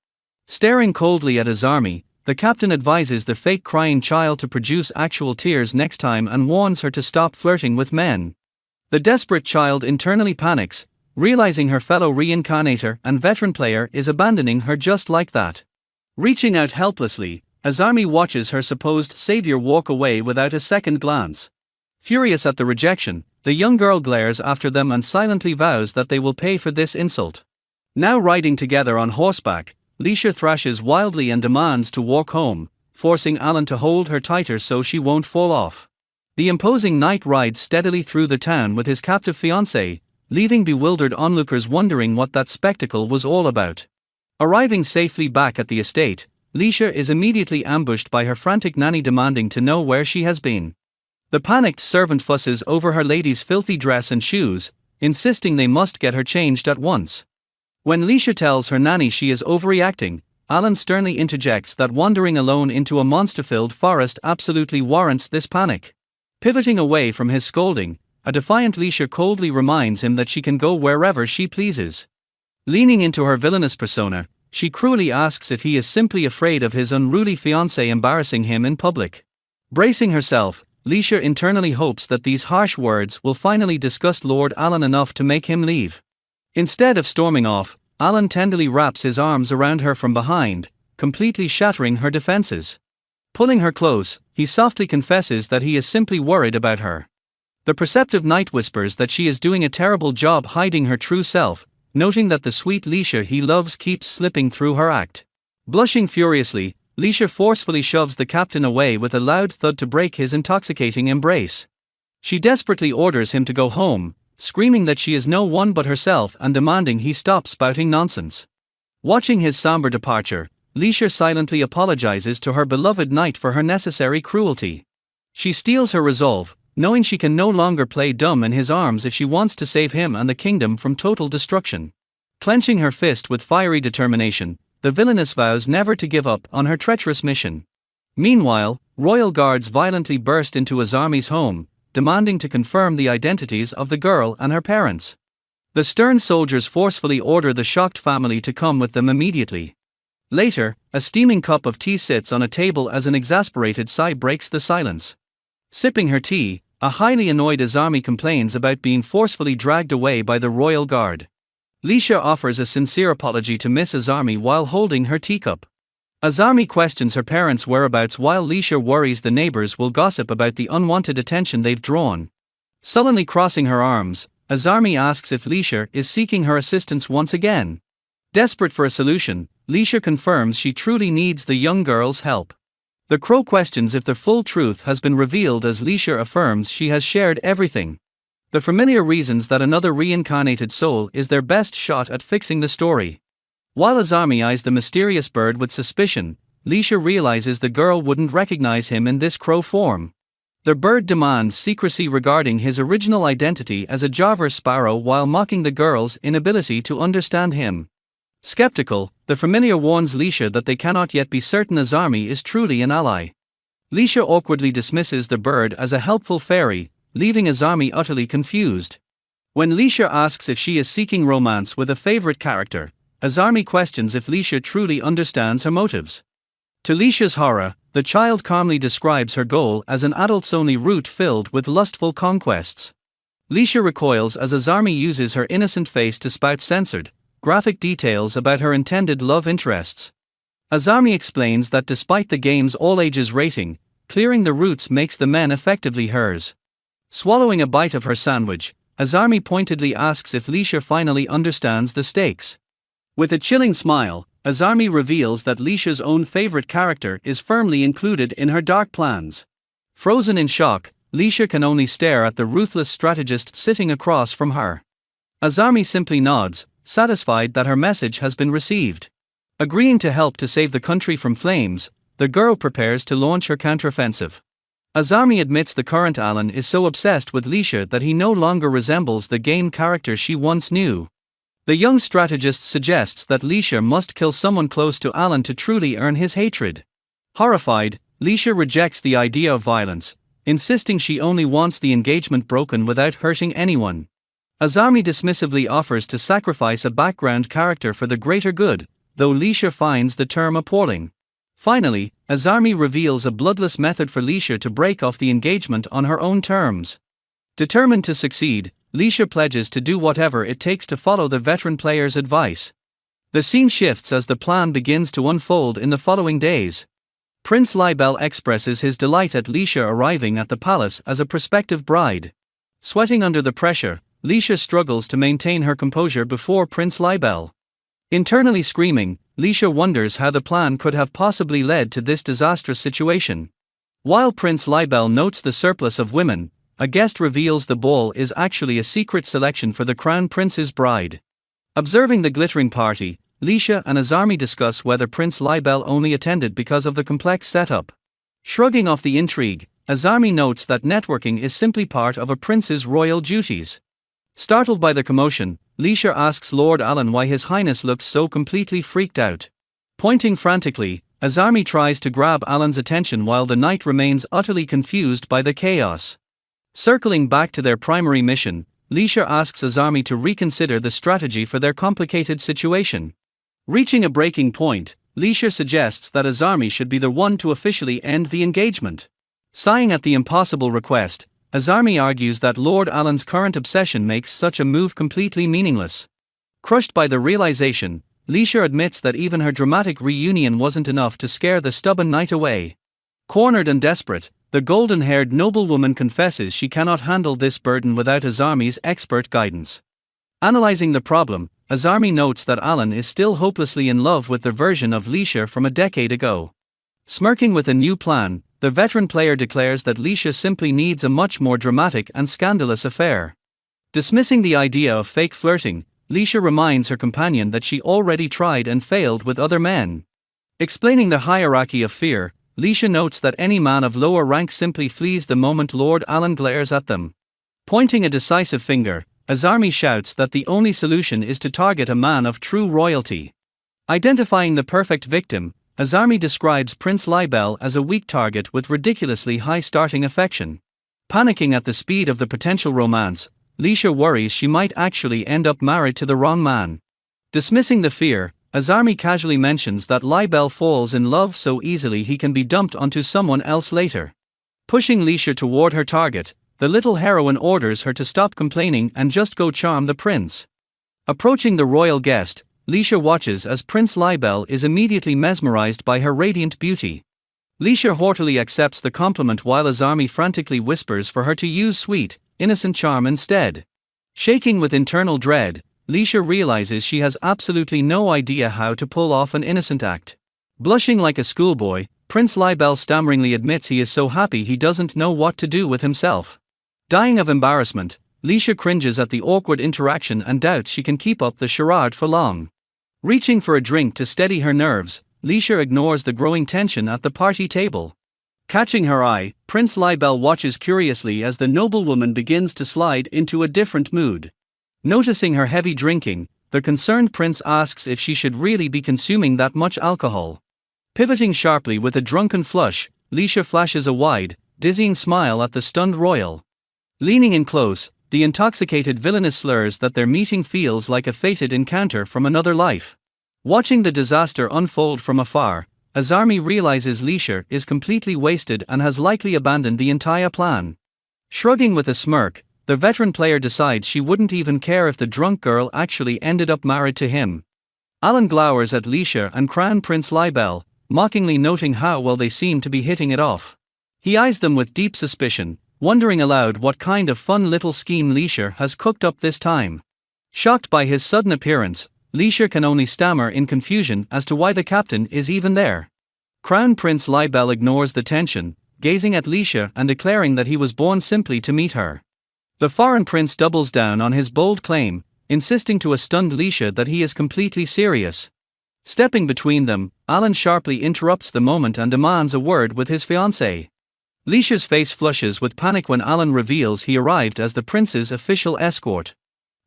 Staring coldly at Azami, the captain advises the fake crying child to produce actual tears next time and warns her to stop flirting with men. The desperate child internally panics, realizing her fellow reincarnator and veteran player is abandoning her just like that. Reaching out helplessly, Azami watches her supposed savior walk away without a second glance. Furious at the rejection, the young girl glares after them and silently vows that they will pay for this insult. Now riding together on horseback, Leisha thrashes wildly and demands to walk home, forcing Alan to hold her tighter so she won't fall off. The imposing knight rides steadily through the town with his captive fiancée, leaving bewildered onlookers wondering what that spectacle was all about. Arriving safely back at the estate, Leisha is immediately ambushed by her frantic nanny demanding to know where she has been. The panicked servant fusses over her lady's filthy dress and shoes, insisting they must get her changed at once. When Leisha tells her nanny she is overreacting, Alan sternly interjects that wandering alone into a monster-filled forest absolutely warrants this panic. Pivoting away from his scolding, a defiant Leisha coldly reminds him that she can go wherever she pleases. Leaning into her villainous persona, she cruelly asks if he is simply afraid of his unruly fiancée embarrassing him in public. Bracing herself, Leisha internally hopes that these harsh words will finally disgust Lord Alan enough to make him leave. Instead of storming off, Alan tenderly wraps his arms around her from behind, completely shattering her defenses. Pulling her close, he softly confesses that he is simply worried about her. The perceptive knight whispers that she is doing a terrible job hiding her true self, noting that the sweet Leisha he loves keeps slipping through her act. Blushing furiously, Leisha forcefully shoves the captain away with a loud thud to break his intoxicating embrace. She desperately orders him to go home, screaming that she is no one but herself and demanding he stop spouting nonsense. Watching his somber departure, Leisha silently apologizes to her beloved knight for her necessary cruelty. She steels her resolve, knowing she can no longer play dumb in his arms if she wants to save him and the kingdom from total destruction. Clenching her fist with fiery determination, the villainess vows never to give up on her treacherous mission. Meanwhile, royal guards violently burst into Azami's home, demanding to confirm the identities of the girl and her parents. The stern soldiers forcefully order the shocked family to come with them immediately. Later, a steaming cup of tea sits on a table as an exasperated sigh breaks the silence. Sipping her tea, a highly annoyed Azami complains about being forcefully dragged away by the royal guard. Leisha offers a sincere apology to Miss Azami while holding her teacup. Azami questions her parents' whereabouts while Leisha worries the neighbors will gossip about the unwanted attention they've drawn. Sullenly crossing her arms, Azami asks if Leisha is seeking her assistance once again. Desperate for a solution, Leisha confirms she truly needs the young girl's help. The crow questions if the full truth has been revealed as Leisha affirms she has shared everything. The familiar reasons that another reincarnated soul is their best shot at fixing the story. While Azami eyes the mysterious bird with suspicion, Leisha realizes the girl wouldn't recognize him in this crow form. The bird demands secrecy regarding his original identity as a Java sparrow while mocking the girl's inability to understand him. Skeptical, the familiar warns Leisha that they cannot yet be certain Azami is truly an ally. Leisha awkwardly dismisses the bird as a helpful fairy, leaving Azami utterly confused. When Leisha asks if she is seeking romance with a favorite character, Azami questions if Leisha truly understands her motives. To Leisha's horror, the child calmly describes her goal as an adults-only route filled with lustful conquests. Leisha recoils as Azami uses her innocent face to spout censored, graphic details about her intended love interests. Azami explains that despite the game's all-ages rating, clearing the routes makes the men effectively hers. Swallowing a bite of her sandwich, Azami pointedly asks if Leisha finally understands the stakes. With a chilling smile, Azami reveals that Leisha's own favorite character is firmly included in her dark plans. Frozen in shock, Leisha can only stare at the ruthless strategist sitting across from her. Azami simply nods, satisfied that her message has been received. Agreeing to help to save the country from flames, the girl prepares to launch her counteroffensive. Azami admits the current Alan is so obsessed with Leisha that he no longer resembles the game character she once knew. The young strategist suggests that Leisha must kill someone close to Alan to truly earn his hatred. Horrified, Leisha rejects the idea of violence, insisting she only wants the engagement broken without hurting anyone. Azami dismissively offers to sacrifice a background character for the greater good, though Leisha finds the term appalling. Finally, Azarmi reveals a bloodless method for Lisha to break off the engagement on her own terms. Determined to succeed, Lisha pledges to do whatever it takes to follow the veteran player's advice. The scene shifts as the plan begins to unfold in the following days. Prince Libel expresses his delight at Lisha arriving at the palace as a prospective bride. Sweating under the pressure, Lisha struggles to maintain her composure before Prince Libel. Internally screaming, Lisha wonders how the plan could have possibly led to this disastrous situation. While Prince Libel notes the surplus of women, a guest reveals the ball is actually a secret selection for the Crown Prince's bride. Observing the glittering party, Lisha and Azarmi discuss whether Prince Libel only attended because of the complex setup. Shrugging off the intrigue, Azarmi notes that networking is simply part of a prince's royal duties. Startled by the commotion, Lisha asks Lord Alan why His Highness looks so completely freaked out. Pointing frantically, Azarmi tries to grab Alan's attention while the knight remains utterly confused by the chaos. Circling back to their primary mission, Lisha asks Azarmi to reconsider the strategy for their complicated situation. Reaching a breaking point, Lisha suggests that Azarmi should be the one to officially end the engagement. Sighing at the impossible request, Azarmi argues that Lord Alan's current obsession makes such a move completely meaningless. Crushed by the realization, Lisha admits that even her dramatic reunion wasn't enough to scare the stubborn knight away. Cornered and desperate, the golden-haired noblewoman confesses she cannot handle this burden without Azarmi's expert guidance. Analyzing the problem, Azarmi notes that Alan is still hopelessly in love with the version of Lisha from a decade ago. Smirking with a new plan, the veteran player declares that Lisha simply needs a much more dramatic and scandalous affair. Dismissing the idea of fake flirting, Lisha reminds her companion that she already tried and failed with other men. Explaining the hierarchy of fear, Lisha notes that any man of lower rank simply flees the moment Lord Alan glares at them. Pointing a decisive finger, Azarmi shouts that the only solution is to target a man of true royalty. Identifying the perfect victim, Azarmi describes Prince Libel as a weak target with ridiculously high starting affection. Panicking at the speed of the potential romance, Lisha worries she might actually end up married to the wrong man. Dismissing the fear, Azarmi casually mentions that Libel falls in love so easily he can be dumped onto someone else later. Pushing Lisha toward her target, the little heroine orders her to stop complaining and just go charm the prince. Approaching the royal guest, Lisha watches as Prince Libel is immediately mesmerized by her radiant beauty. Lisha haughtily accepts the compliment while Azarmi frantically whispers for her to use sweet, innocent charm instead. Shaking with internal dread, Lisha realizes she has absolutely no idea how to pull off an innocent act. Blushing like a schoolboy, Prince Libel stammeringly admits he is so happy he doesn't know what to do with himself. Dying of embarrassment, Lisha cringes at the awkward interaction and doubts she can keep up the charade for long. Reaching for a drink to steady her nerves, Lisha ignores the growing tension at the party table. Catching her eye, Prince Libel watches curiously as the noblewoman begins to slide into a different mood. Noticing her heavy drinking, the concerned prince asks if she should really be consuming that much alcohol. Pivoting sharply with a drunken flush, Lisha flashes a wide, dizzying smile at the stunned royal. Leaning in close, the intoxicated Villainess slurs that their meeting feels like a fated encounter from another life. Watching the disaster unfold from afar, Azarmi realizes Lisha is completely wasted and has likely abandoned the entire plan. Shrugging with a smirk, the veteran player decides she wouldn't even care if the drunk girl actually ended up married to him. Alan glowers at Lisha and Crown Prince Libel, mockingly noting how well they seem to be hitting it off. He eyes them with deep suspicion, wondering aloud what kind of fun little scheme Lisha has cooked up this time. Shocked by his sudden appearance, Lisha can only stammer in confusion as to why the captain is even there. Crown Prince Libel ignores the tension, gazing at Lisha and declaring that he was born simply to meet her. The foreign prince doubles down on his bold claim, insisting to a stunned Lisha that he is completely serious. Stepping between them, Alan sharply interrupts the moment and demands a word with his fiancée. Lisha's face flushes with panic when Alan reveals he arrived as the prince's official escort.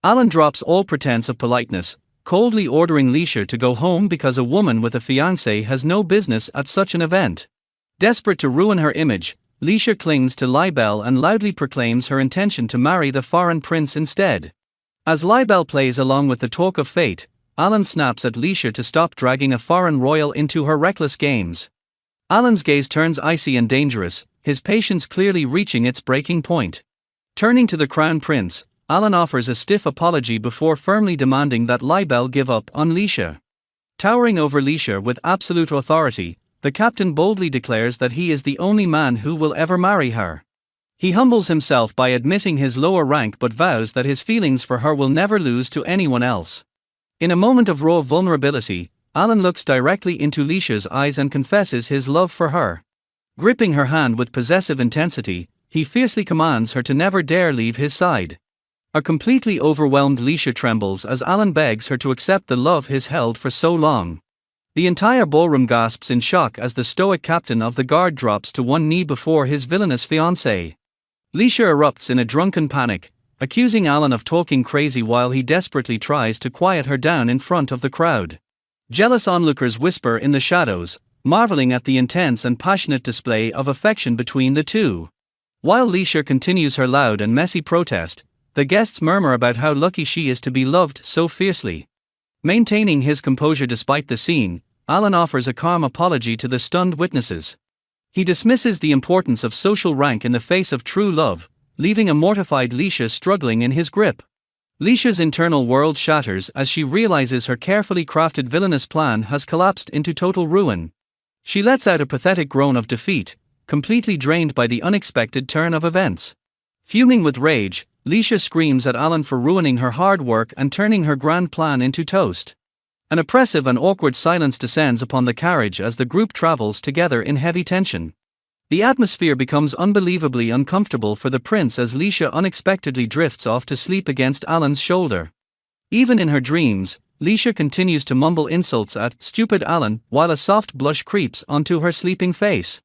Alan drops all pretense of politeness, coldly ordering Lisha to go home because a woman with a fiancé has no business at such an event. Desperate to ruin her image, Lisha clings to Libel and loudly proclaims her intention to marry the foreign prince instead. As Libel plays along with the talk of fate, Alan snaps at Lisha to stop dragging a foreign royal into her reckless games. Alan's gaze turns icy and dangerous, his patience clearly reaching its breaking point. Turning to the Crown Prince, Alan offers a stiff apology before firmly demanding that Libel give up on Leisha. Towering over Leisha with absolute authority, the captain boldly declares that he is the only man who will ever marry her. He humbles himself by admitting his lower rank but vows that his feelings for her will never lose to anyone else. In a moment of raw vulnerability, Alan looks directly into Leisha's eyes and confesses his love for her. Gripping her hand with possessive intensity, he fiercely commands her to never dare leave his side. A completely overwhelmed Leisha trembles as Alan begs her to accept the love he's held for so long. The entire ballroom gasps in shock as the stoic captain of the guard drops to one knee before his villainous fiancée. Leisha erupts in a drunken panic, accusing Alan of talking crazy while he desperately tries to quiet her down in front of the crowd. Jealous onlookers whisper in the shadows, marveling at the intense and passionate display of affection between the two. While Leisha continues her loud and messy protest, the guests murmur about how lucky she is to be loved so fiercely. Maintaining his composure despite the scene, Alan offers a calm apology to the stunned witnesses. He dismisses the importance of social rank in the face of true love, leaving a mortified Leisha struggling in his grip. Leisha's internal world shatters as she realizes her carefully crafted villainous plan has collapsed into total ruin. She lets out a pathetic groan of defeat, completely drained by the unexpected turn of events. Fuming with rage, Leisha screams at Alan for ruining her hard work and turning her grand plan into toast. An oppressive and awkward silence descends upon the carriage as the group travels together in heavy tension. The atmosphere becomes unbelievably uncomfortable for the prince as Leisha unexpectedly drifts off to sleep against Alan's shoulder. Even in her dreams, Leisha continues to mumble insults at stupid Alan while a soft blush creeps onto her sleeping face.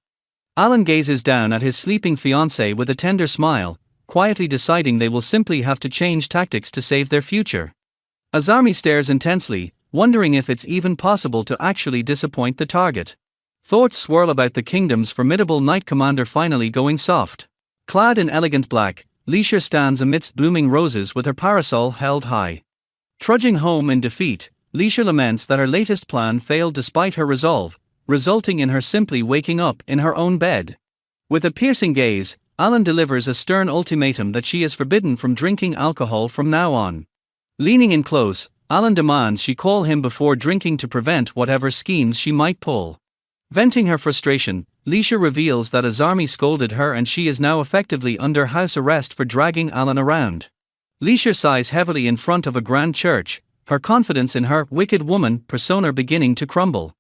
Alan gazes down at his sleeping fiancée with a tender smile, quietly deciding they will simply have to change tactics to save their future. Azami stares intensely, wondering if it's even possible to actually disappoint the target. Thoughts swirl about the kingdom's formidable knight commander finally going soft. Clad in elegant black, Leisha stands amidst blooming roses with her parasol held high. Trudging home in defeat, Leisha laments that her latest plan failed despite her resolve, resulting in her simply waking up in her own bed. With a piercing gaze, Alan delivers a stern ultimatum that she is forbidden from drinking alcohol from now on. Leaning in close, Alan demands she call him before drinking to prevent whatever schemes she might pull. Venting her frustration, Leisha reveals that Azami scolded her and she is now effectively under house arrest for dragging Alan around. Leisha sighs heavily in front of a grand church, her confidence in her wicked woman persona beginning to crumble.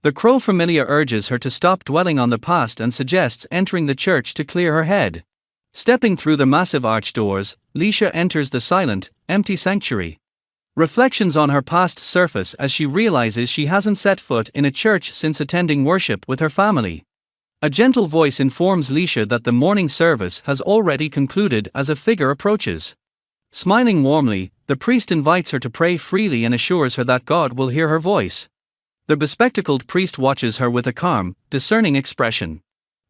The crow familiar urges her to stop dwelling on the past and suggests entering the church to clear her head. Stepping through the massive arch doors, Leisha enters the silent, empty sanctuary. Reflections on her past surface as she realizes she hasn't set foot in a church since attending worship with her family. A gentle voice informs Leisha that the morning service has already concluded as a figure approaches. Smiling warmly, the priest invites her to pray freely and assures her that God will hear her voice. The bespectacled priest watches her with a calm, discerning expression.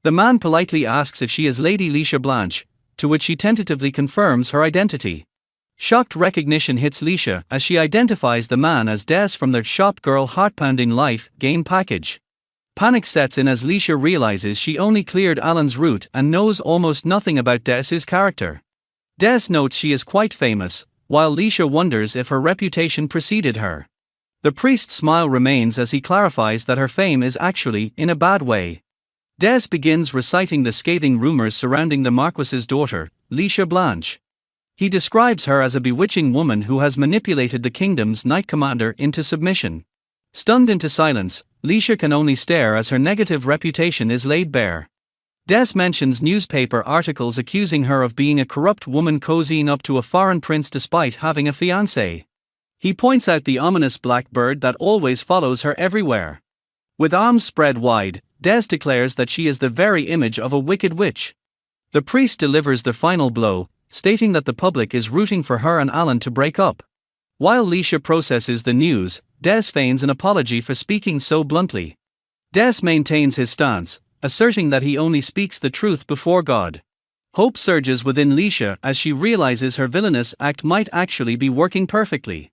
The man politely asks if she is Lady Leisha Blanche, to which she tentatively confirms her identity. Shocked recognition hits Leisha as she identifies the man as Des from their Shop Girl Heart-Pounding Life game package. Panic sets in as Leisha realizes she only cleared Alan's route and knows almost nothing about Des's character. Des notes she is quite famous, while Leisha wonders if her reputation preceded her. The priest's smile remains as he clarifies that her fame is actually in a bad way. Des begins reciting the scathing rumors surrounding the Marquis's daughter, Leisha Blanche. He describes her as a bewitching woman who has manipulated the kingdom's knight commander into submission. Stunned into silence, Leisha can only stare as her negative reputation is laid bare. Des mentions newspaper articles accusing her of being a corrupt woman cozying up to a foreign prince despite having a fiancé. He points out the ominous black bird that always follows her everywhere. With arms spread wide, Des declares that she is the very image of a wicked witch. The priest delivers the final blow, stating that the public is rooting for her and Alan to break up. While Leisha processes the news, Des feigns an apology for speaking so bluntly. Des maintains his stance, asserting that he only speaks the truth before God. Hope surges within Leisha as she realizes her villainous act might actually be working perfectly.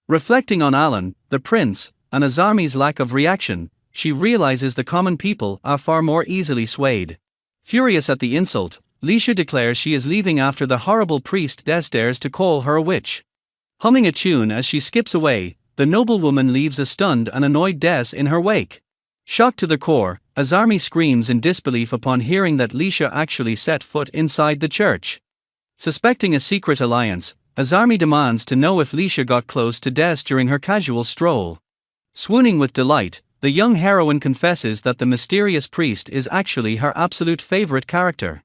Reflecting on Alan, the prince, and Azami's lack of reaction, she realizes the common people are far more easily swayed. Furious at the insult, Leisha declares she is leaving after the horrible priest Des dares to call her a witch. Humming a tune as she skips away, the noblewoman leaves a stunned and annoyed Des in her wake. Shocked to the core, Azarmi screams in disbelief upon hearing that Leisha actually set foot inside the church. Suspecting a secret alliance, Azarmi demands to know if Leisha got close to Des during her casual stroll. Swooning with delight, the young heroine confesses that the mysterious priest is actually her absolute favorite character.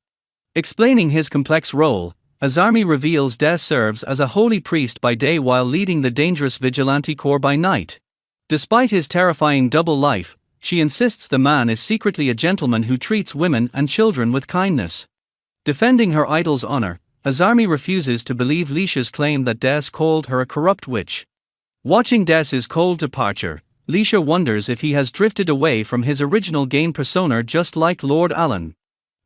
Explaining his complex role, Azarmi reveals Des serves as a holy priest by day while leading the dangerous vigilante corps by night. Despite his terrifying double life, she insists the man is secretly a gentleman who treats women and children with kindness. Defending her idol's honor, Azarmi refuses to believe Leisha's claim that Des called her a corrupt witch. Watching Des's cold departure, Leisha wonders if he has drifted away from his original game persona just like Lord Alan.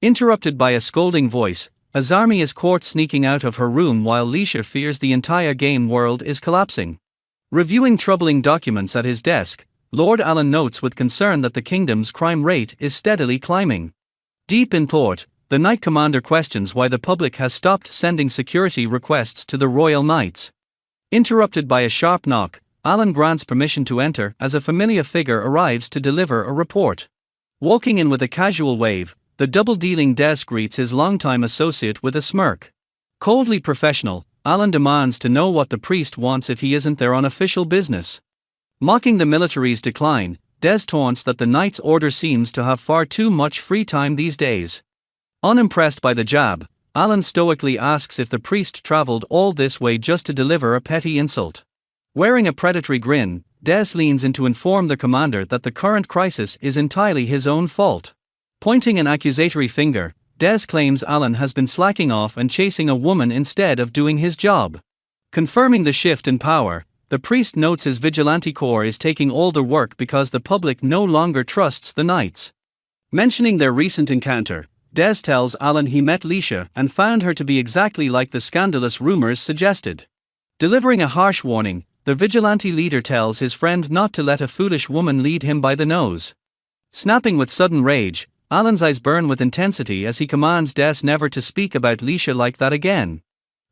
Interrupted by a scolding voice, Azarmi is caught sneaking out of her room while Leisha fears the entire game world is collapsing. Reviewing troubling documents at his desk, Lord Alan notes with concern that the kingdom's crime rate is steadily climbing. Deep in thought, the Knight Commander questions why the public has stopped sending security requests to the Royal Knights. Interrupted by a sharp knock, Alan grants permission to enter as a familiar figure arrives to deliver a report. Walking in with a casual wave, the double-dealing Des greets his longtime associate with a smirk. Coldly professional, Alan demands to know what the priest wants if he isn't there on official business. Mocking the military's decline, Des taunts that the Knight's order seems to have far too much free time these days. Unimpressed by the jab, Alan stoically asks if the priest traveled all this way just to deliver a petty insult. Wearing a predatory grin, Des leans in to inform the commander that the current crisis is entirely his own fault. Pointing an accusatory finger, Des claims Alan has been slacking off and chasing a woman instead of doing his job. Confirming the shift in power, the priest notes his vigilante corps is taking all the work because the public no longer trusts the Knights. Mentioning their recent encounter, Des tells Alan he met Leisha and found her to be exactly like the scandalous rumors suggested. Delivering a harsh warning, the vigilante leader tells his friend not to let a foolish woman lead him by the nose. Snapping with sudden rage, Alan's eyes burn with intensity as he commands Des never to speak about Leisha like that again.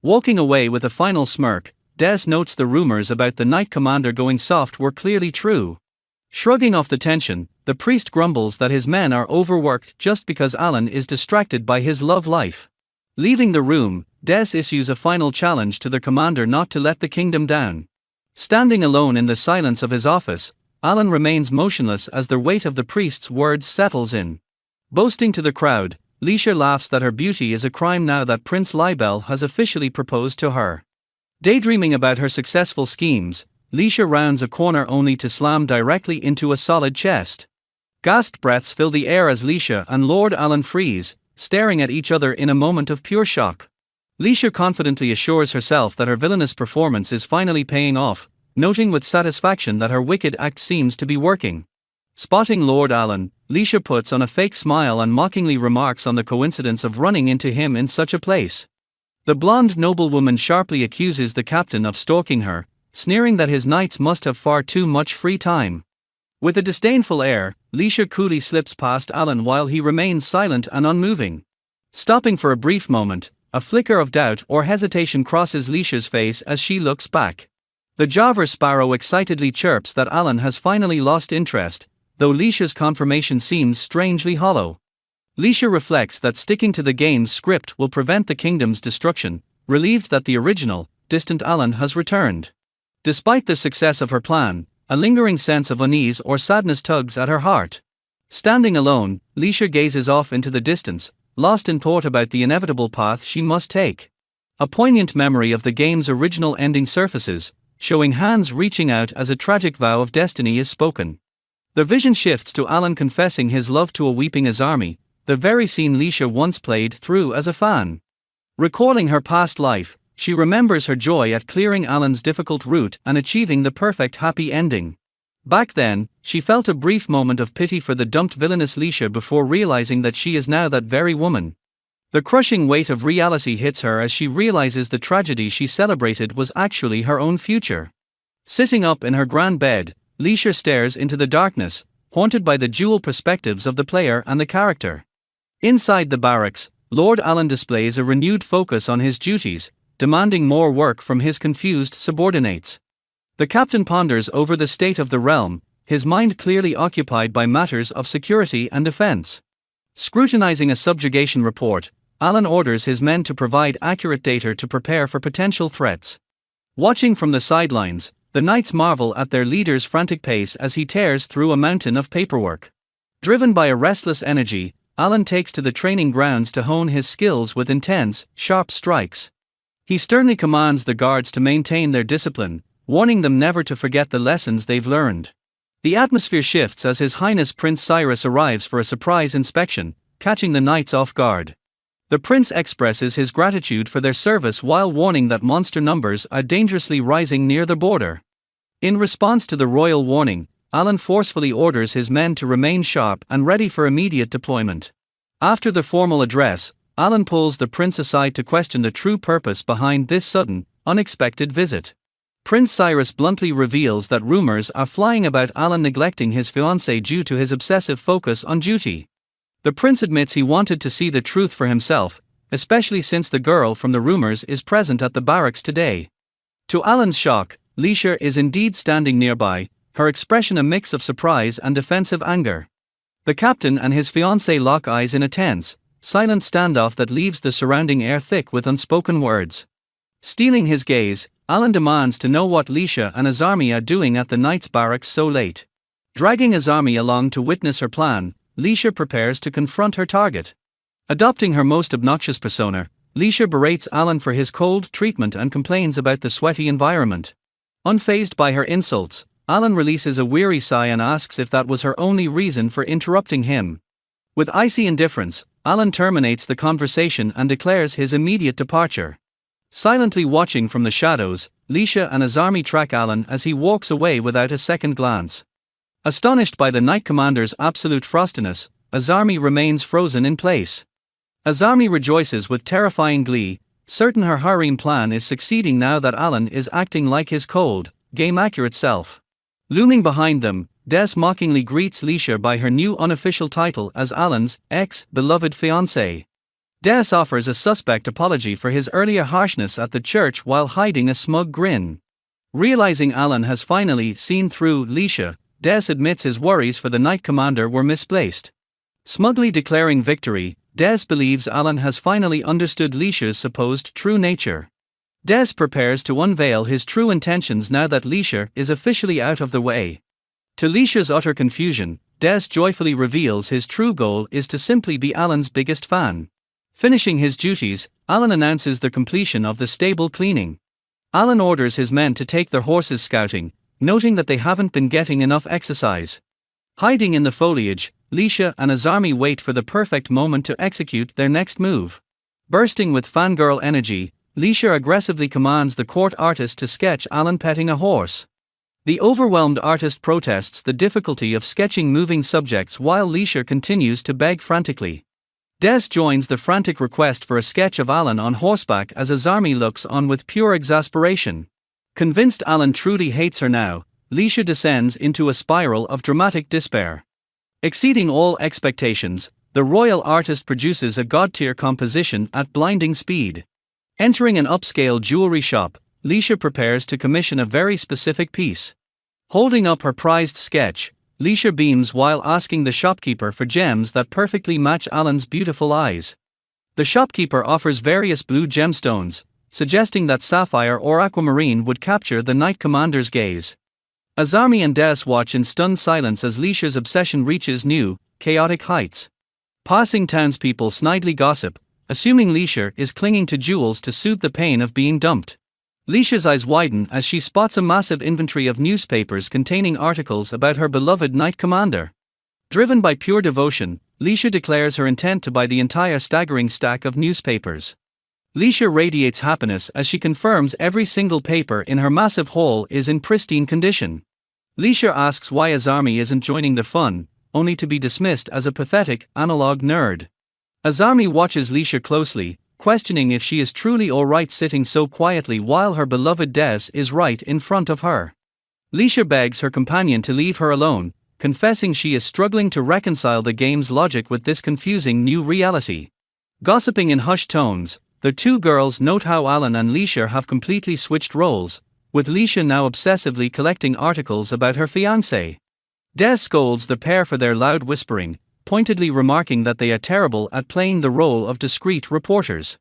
Walking away with a final smirk, Des notes the rumors about the Knight Commander going soft were clearly true. Shrugging off the tension, the priest grumbles that his men are overworked just because Alan is distracted by his love life. Leaving the room, Des issues a final challenge to the commander not to let the kingdom down. Standing alone in the silence of his office, Alan remains motionless as the weight of the priest's words settles in. Boasting to the crowd, Leisha laughs that her beauty is a crime now that Prince Libel has officially proposed to her. Daydreaming about her successful schemes, Leisha rounds a corner only to slam directly into a solid chest. Gasped breaths fill the air as Leisha and Lord Alan freeze, staring at each other in a moment of pure shock. Leisha confidently assures herself that her villainous performance is finally paying off, noting with satisfaction that her wicked act seems to be working. Spotting Lord Alan, Leisha puts on a fake smile and mockingly remarks on the coincidence of running into him in such a place. The blonde noblewoman sharply accuses the captain of stalking her, sneering that his knights must have far too much free time. With a disdainful air, Leisha coolly slips past Alan while he remains silent and unmoving. Stopping for a brief moment, a flicker of doubt or hesitation crosses Leisha's face as she looks back. The Java sparrow excitedly chirps that Alan has finally lost interest, though Leisha's confirmation seems strangely hollow. Leisha reflects that sticking to the game's script will prevent the kingdom's destruction, relieved that the original, distant Alan has returned. Despite the success of her plan, a lingering sense of unease or sadness tugs at her heart. Standing alone, Leisha gazes off into the distance, lost in thought about the inevitable path she must take. A poignant memory of the game's original ending surfaces, showing hands reaching out as a tragic vow of destiny is spoken. The vision shifts to Alan confessing his love to a weeping Azarmi, the very scene Leisha once played through as a fan. Recalling her past life, she remembers her joy at clearing Alan's difficult route and achieving the perfect happy ending. Back then, she felt a brief moment of pity for the dumped villainous Leisha before realizing that she is now that very woman. The crushing weight of reality hits her as she realizes the tragedy she celebrated was actually her own future. Sitting up in her grand bed, Leisha stares into the darkness, haunted by the dual perspectives of the player and the character. Inside the barracks, Lord Alan displays a renewed focus on his duties, demanding more work from his confused subordinates. The captain ponders over the state of the realm, his mind clearly occupied by matters of security and defense. Scrutinizing a subjugation report, Alan orders his men to provide accurate data to prepare for potential threats. Watching from the sidelines, the knights marvel at their leader's frantic pace as he tears through a mountain of paperwork. Driven by a restless energy, Alan takes to the training grounds to hone his skills with intense, sharp strikes. He sternly commands the guards to maintain their discipline, warning them never to forget the lessons they've learned. The atmosphere shifts as His Highness Prince Cyrus arrives for a surprise inspection, catching the knights off guard. The prince expresses his gratitude for their service while warning that monster numbers are dangerously rising near the border. In response to the royal warning, Alan forcefully orders his men to remain sharp and ready for immediate deployment. After the formal address, Alan pulls the prince aside to question the true purpose behind this sudden, unexpected visit. Prince Cyrus bluntly reveals that rumors are flying about Alan neglecting his fiancée due to his obsessive focus on duty. The prince admits he wanted to see the truth for himself, especially since the girl from the rumors is present at the barracks today. To Alan's shock, Leisha is indeed standing nearby, her expression a mix of surprise and defensive anger. The captain and his fiancée lock eyes in a tense, silent standoff that leaves the surrounding air thick with unspoken words. Stealing his gaze, Alan demands to know what Leisha and Azarmi are doing at the knights' barracks so late. Dragging Azarmi along to witness her plan, Leisha prepares to confront her target. Adopting her most obnoxious persona, Leisha berates Alan for his cold treatment and complains about the sweaty environment. Unfazed by her insults, Alan releases a weary sigh and asks if that was her only reason for interrupting him. With icy indifference, Alan terminates the conversation and declares his immediate departure. Silently watching from the shadows, Leisha and Azarmi track Alan as he walks away without a second glance. Astonished by the Knight Commander's absolute frostiness, Azarmi remains frozen in place. Azarmi rejoices with terrifying glee, certain her harem plan is succeeding now that Alan is acting like his cold, game-accurate self. Looming behind them, Des mockingly greets Leisha by her new unofficial title as Alan's ex-beloved fiancée. Des offers a suspect apology for his earlier harshness at the church while hiding a smug grin. Realizing Alan has finally seen through Leisha, Des admits his worries for the Knight Commander were misplaced. Smugly declaring victory, Des believes Alan has finally understood Leisha's supposed true nature. Des prepares to unveil his true intentions now that Leisha is officially out of the way. To Leisha's utter confusion, Des joyfully reveals his true goal is to simply be Alan's biggest fan. Finishing his duties, Alan announces the completion of the stable cleaning. Alan orders his men to take their horses scouting, noting that they haven't been getting enough exercise. Hiding in the foliage, Leisha and Azarmi wait for the perfect moment to execute their next move. Bursting with fangirl energy, Leisha aggressively commands the court artist to sketch Alan petting a horse. The overwhelmed artist protests the difficulty of sketching moving subjects while Leisha continues to beg frantically. Des joins the frantic request for a sketch of Alan on horseback as Azarmi looks on with pure exasperation. Convinced Alan truly hates her now, Leisha descends into a spiral of dramatic despair. Exceeding all expectations, the royal artist produces a god-tier composition at blinding speed. Entering an upscale jewelry shop, Leisha prepares to commission a very specific piece. Holding up her prized sketch, Leisha beams while asking the shopkeeper for gems that perfectly match Alan's beautiful eyes. The shopkeeper offers various blue gemstones, suggesting that sapphire or aquamarine would capture the Knight Commander's gaze. Azarmi and Des watch in stunned silence as Leisha's obsession reaches new, chaotic heights. Passing townspeople snidely gossip, assuming Leisha is clinging to jewels to soothe the pain of being dumped. Leisha's eyes widen as she spots a massive inventory of newspapers containing articles about her beloved Knight Commander. Driven by pure devotion, Leisha declares her intent to buy the entire staggering stack of newspapers. Leisha radiates happiness as she confirms every single paper in her massive haul is in pristine condition. Leisha asks why Azarmi isn't joining the fun, only to be dismissed as a pathetic, analog nerd. Azarmi watches Leisha closely, questioning if she is truly alright sitting so quietly while her beloved Des is right in front of her. Leisha begs her companion to leave her alone, confessing she is struggling to reconcile the game's logic with this confusing new reality. Gossiping in hushed tones, the two girls note how Alan and Leisha have completely switched roles, with Leisha now obsessively collecting articles about her fiancé. Des scolds the pair for their loud whispering, pointedly remarking that they are terrible at playing the role of discreet reporters.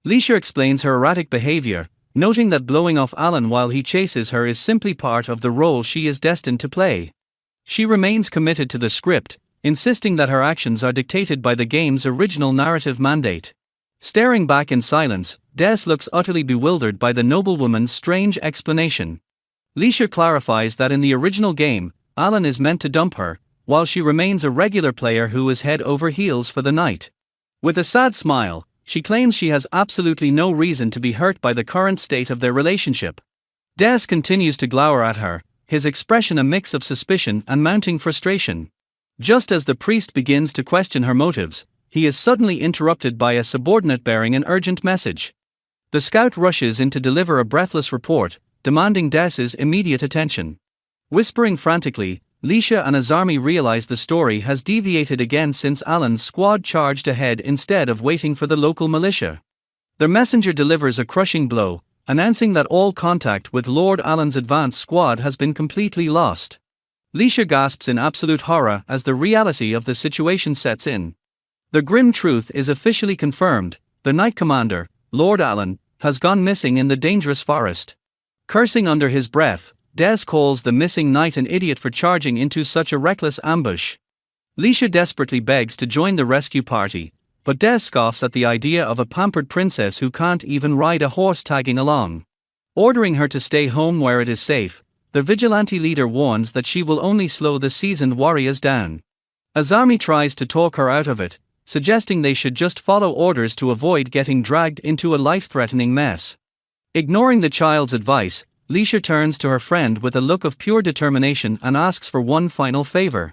Leisha explains her erratic behavior, noting that blowing off Alan while he chases her is simply part of the role she is destined to play. She remains committed to the script, insisting that her actions are dictated by the game's original narrative mandate. Staring back in silence, Des looks utterly bewildered by the noblewoman's strange explanation. Leisha clarifies that in the original game, Alan is meant to dump her, while she remains a regular player who is head over heels for the night. With a sad smile, she claims she has absolutely no reason to be hurt by the current state of their relationship. Des continues to glower at her, his expression a mix of suspicion and mounting frustration. Just as the priest begins to question her motives, he is suddenly interrupted by a subordinate bearing an urgent message. The scout rushes in to deliver a breathless report, demanding Des's immediate attention. Whispering frantically, Leisha and Azarmi realize the story has deviated again since Alan's squad charged ahead instead of waiting for the local militia. Their messenger delivers a crushing blow, announcing that all contact with Lord Alan's advance squad has been completely lost. Leisha gasps in absolute horror as the reality of the situation sets in. The grim truth is officially confirmed: the Knight Commander, Lord Alan, has gone missing in the dangerous forest. Cursing under his breath, Des calls the missing knight an idiot for charging into such a reckless ambush. Leisha desperately begs to join the rescue party, but Des scoffs at the idea of a pampered princess who can't even ride a horse tagging along. Ordering her to stay home where it is safe, the vigilante leader warns that she will only slow the seasoned warriors down. Azarmi tries to talk her out of it, suggesting they should just follow orders to avoid getting dragged into a life-threatening mess. Ignoring the child's advice, Leisha turns to her friend with a look of pure determination and asks for one final favor.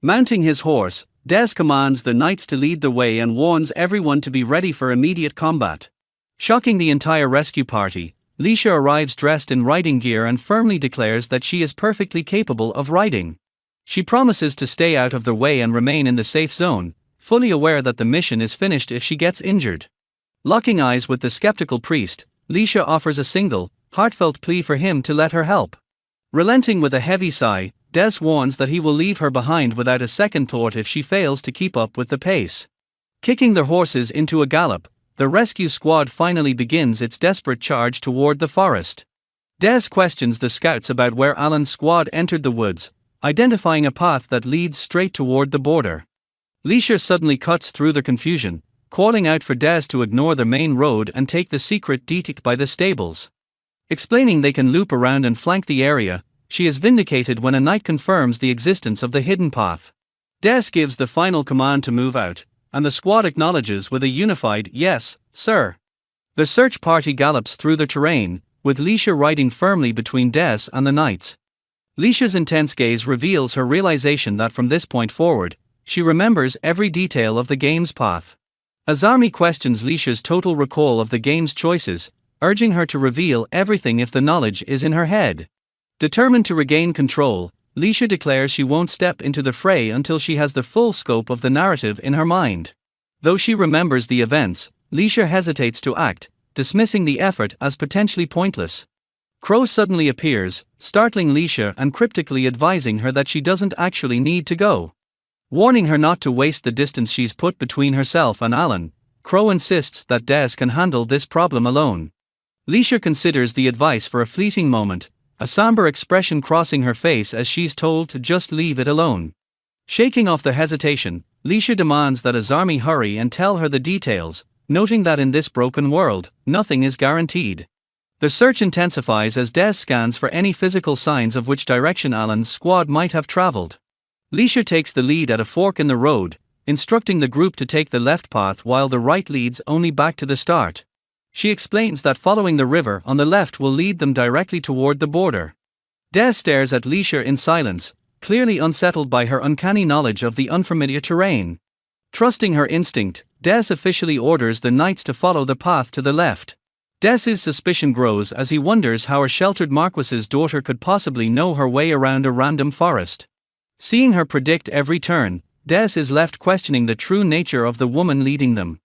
Mounting his horse, Des commands the knights to lead the way and warns everyone to be ready for immediate combat. Shocking the entire rescue party, Leisha arrives dressed in riding gear and firmly declares that she is perfectly capable of riding. She promises to stay out of their way and remain in the safe zone, fully aware that the mission is finished if she gets injured. Locking eyes with the skeptical priest, Leisha offers a single, heartfelt plea for him to let her help. Relenting with a heavy sigh, Des warns that he will leave her behind without a second thought if she fails to keep up with the pace. Kicking their horses into a gallop, the rescue squad finally begins its desperate charge toward the forest. Des questions the scouts about where Alan's squad entered the woods, identifying a path that leads straight toward the border. Leisha suddenly cuts through the confusion, calling out for Des to ignore the main road and take the secret detic by the stables. Explaining they can loop around and flank the area, she is vindicated when a knight confirms the existence of the hidden path. Des gives the final command to move out, and the squad acknowledges with a unified "Yes, sir." The search party gallops through the terrain, with Leisha riding firmly between Des and the knights. Leisha's intense gaze reveals her realization that from this point forward, she remembers every detail of the game's path. Azarmi questions Leisha's total recall of the game's choices, urging her to reveal everything if the knowledge is in her head. Determined to regain control, Leisha declares she won't step into the fray until she has the full scope of the narrative in her mind. Though she remembers the events, Leisha hesitates to act, dismissing the effort as potentially pointless. Crow suddenly appears, startling Leisha and cryptically advising her that she doesn't actually need to go. Warning her not to waste the distance she's put between herself and Alan, Crow insists that Des can handle this problem alone. Leisha considers the advice for a fleeting moment, a somber expression crossing her face as she's told to just leave it alone. Shaking off the hesitation, Leisha demands that Azarmi hurry and tell her the details, noting that in this broken world, nothing is guaranteed. The search intensifies as Des scans for any physical signs of which direction Alan's squad might have traveled. Leisha takes the lead at a fork in the road, instructing the group to take the left path while the right leads only back to the start. She explains that following the river on the left will lead them directly toward the border. Des stares at Leisha in silence, clearly unsettled by her uncanny knowledge of the unfamiliar terrain. Trusting her instinct, Des officially orders the knights to follow the path to the left. Des's suspicion grows as he wonders how a sheltered marquis's daughter could possibly know her way around a random forest. Seeing her predict every turn, Des is left questioning the true nature of the woman leading them.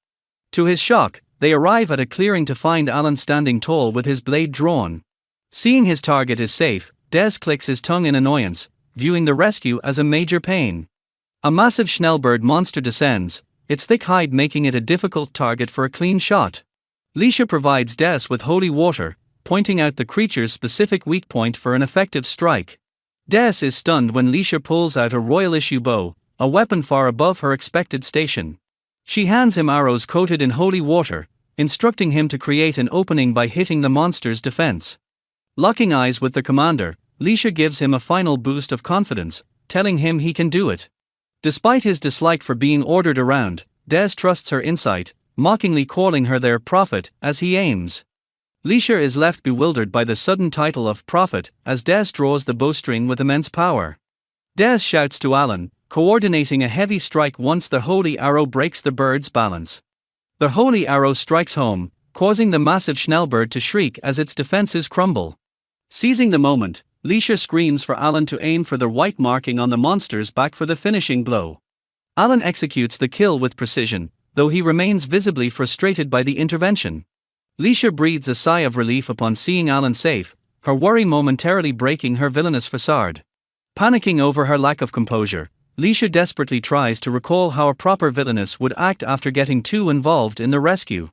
To his shock, they arrive at a clearing to find Alan standing tall with his blade drawn. Seeing his target is safe, Des clicks his tongue in annoyance, viewing the rescue as a major pain. A massive Schnellbird monster descends, its thick hide making it a difficult target for a clean shot. Leisha provides Des with holy water, pointing out the creature's specific weak point for an effective strike. Des is stunned when Leisha pulls out a royal issue bow, a weapon far above her expected station. She hands him arrows coated in holy water, instructing him to create an opening by hitting the monster's defense. Locking eyes with the commander, Leisha gives him a final boost of confidence, telling him he can do it. Despite his dislike for being ordered around, Des trusts her insight, mockingly calling her their prophet as he aims. Leisha is left bewildered by the sudden title of prophet as Des draws the bowstring with immense power. Des shouts to Alan, coordinating a heavy strike once the holy arrow breaks the bird's balance. The holy arrow strikes home, causing the massive Schnellbird to shriek as its defenses crumble. Seizing the moment, Leisha screams for Alan to aim for the white marking on the monster's back for the finishing blow. Alan executes the kill with precision, though he remains visibly frustrated by the intervention. Leisha breathes a sigh of relief upon seeing Alan safe, her worry momentarily breaking her villainous facade. Panicking over her lack of composure, Leisha desperately tries to recall how a proper villainess would act after getting too involved in the rescue.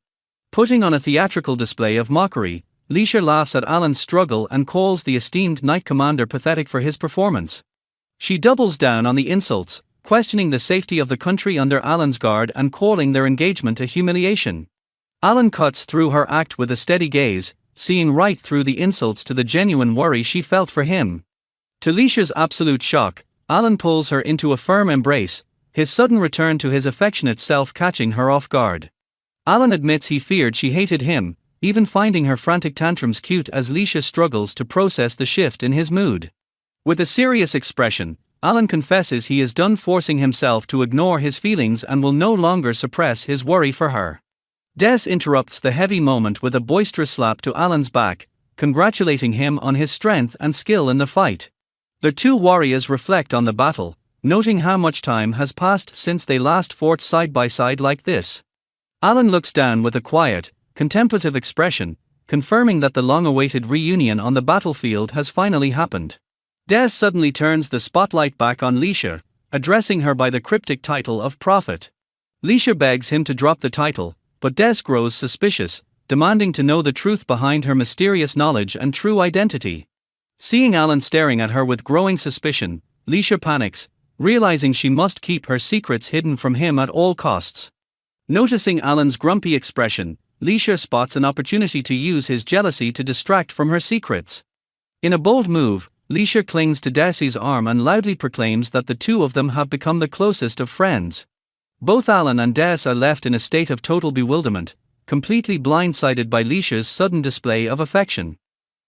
Putting on a theatrical display of mockery, Leisha laughs at Alan's struggle and calls the esteemed Knight Commander pathetic for his performance. She doubles down on the insults, questioning the safety of the country under Alan's guard and calling their engagement a humiliation. Alan cuts through her act with a steady gaze, seeing right through the insults to the genuine worry she felt for him. To Leisha's absolute shock, Alan pulls her into a firm embrace, his sudden return to his affectionate self catching her off guard. Alan admits he feared she hated him, even finding her frantic tantrums cute as Leisha struggles to process the shift in his mood. With a serious expression, Alan confesses he is done forcing himself to ignore his feelings and will no longer suppress his worry for her. Des interrupts the heavy moment with a boisterous slap to Alan's back, congratulating him on his strength and skill in the fight. The two warriors reflect on the battle, noting how much time has passed since they last fought side by side like this. Alan looks down with a quiet, contemplative expression, confirming that the long-awaited reunion on the battlefield has finally happened. Des suddenly turns the spotlight back on Leisha, addressing her by the cryptic title of prophet. Leisha begs him to drop the title, but Des grows suspicious, demanding to know the truth behind her mysterious knowledge and true identity. Seeing Alan staring at her with growing suspicion, Leisha panics, realizing she must keep her secrets hidden from him at all costs. Noticing Alan's grumpy expression, Leisha spots an opportunity to use his jealousy to distract from her secrets. In a bold move, Leisha clings to Desi's arm and loudly proclaims that the two of them have become the closest of friends. Both Alan and Des are left in a state of total bewilderment, completely blindsided by Leisha's sudden display of affection.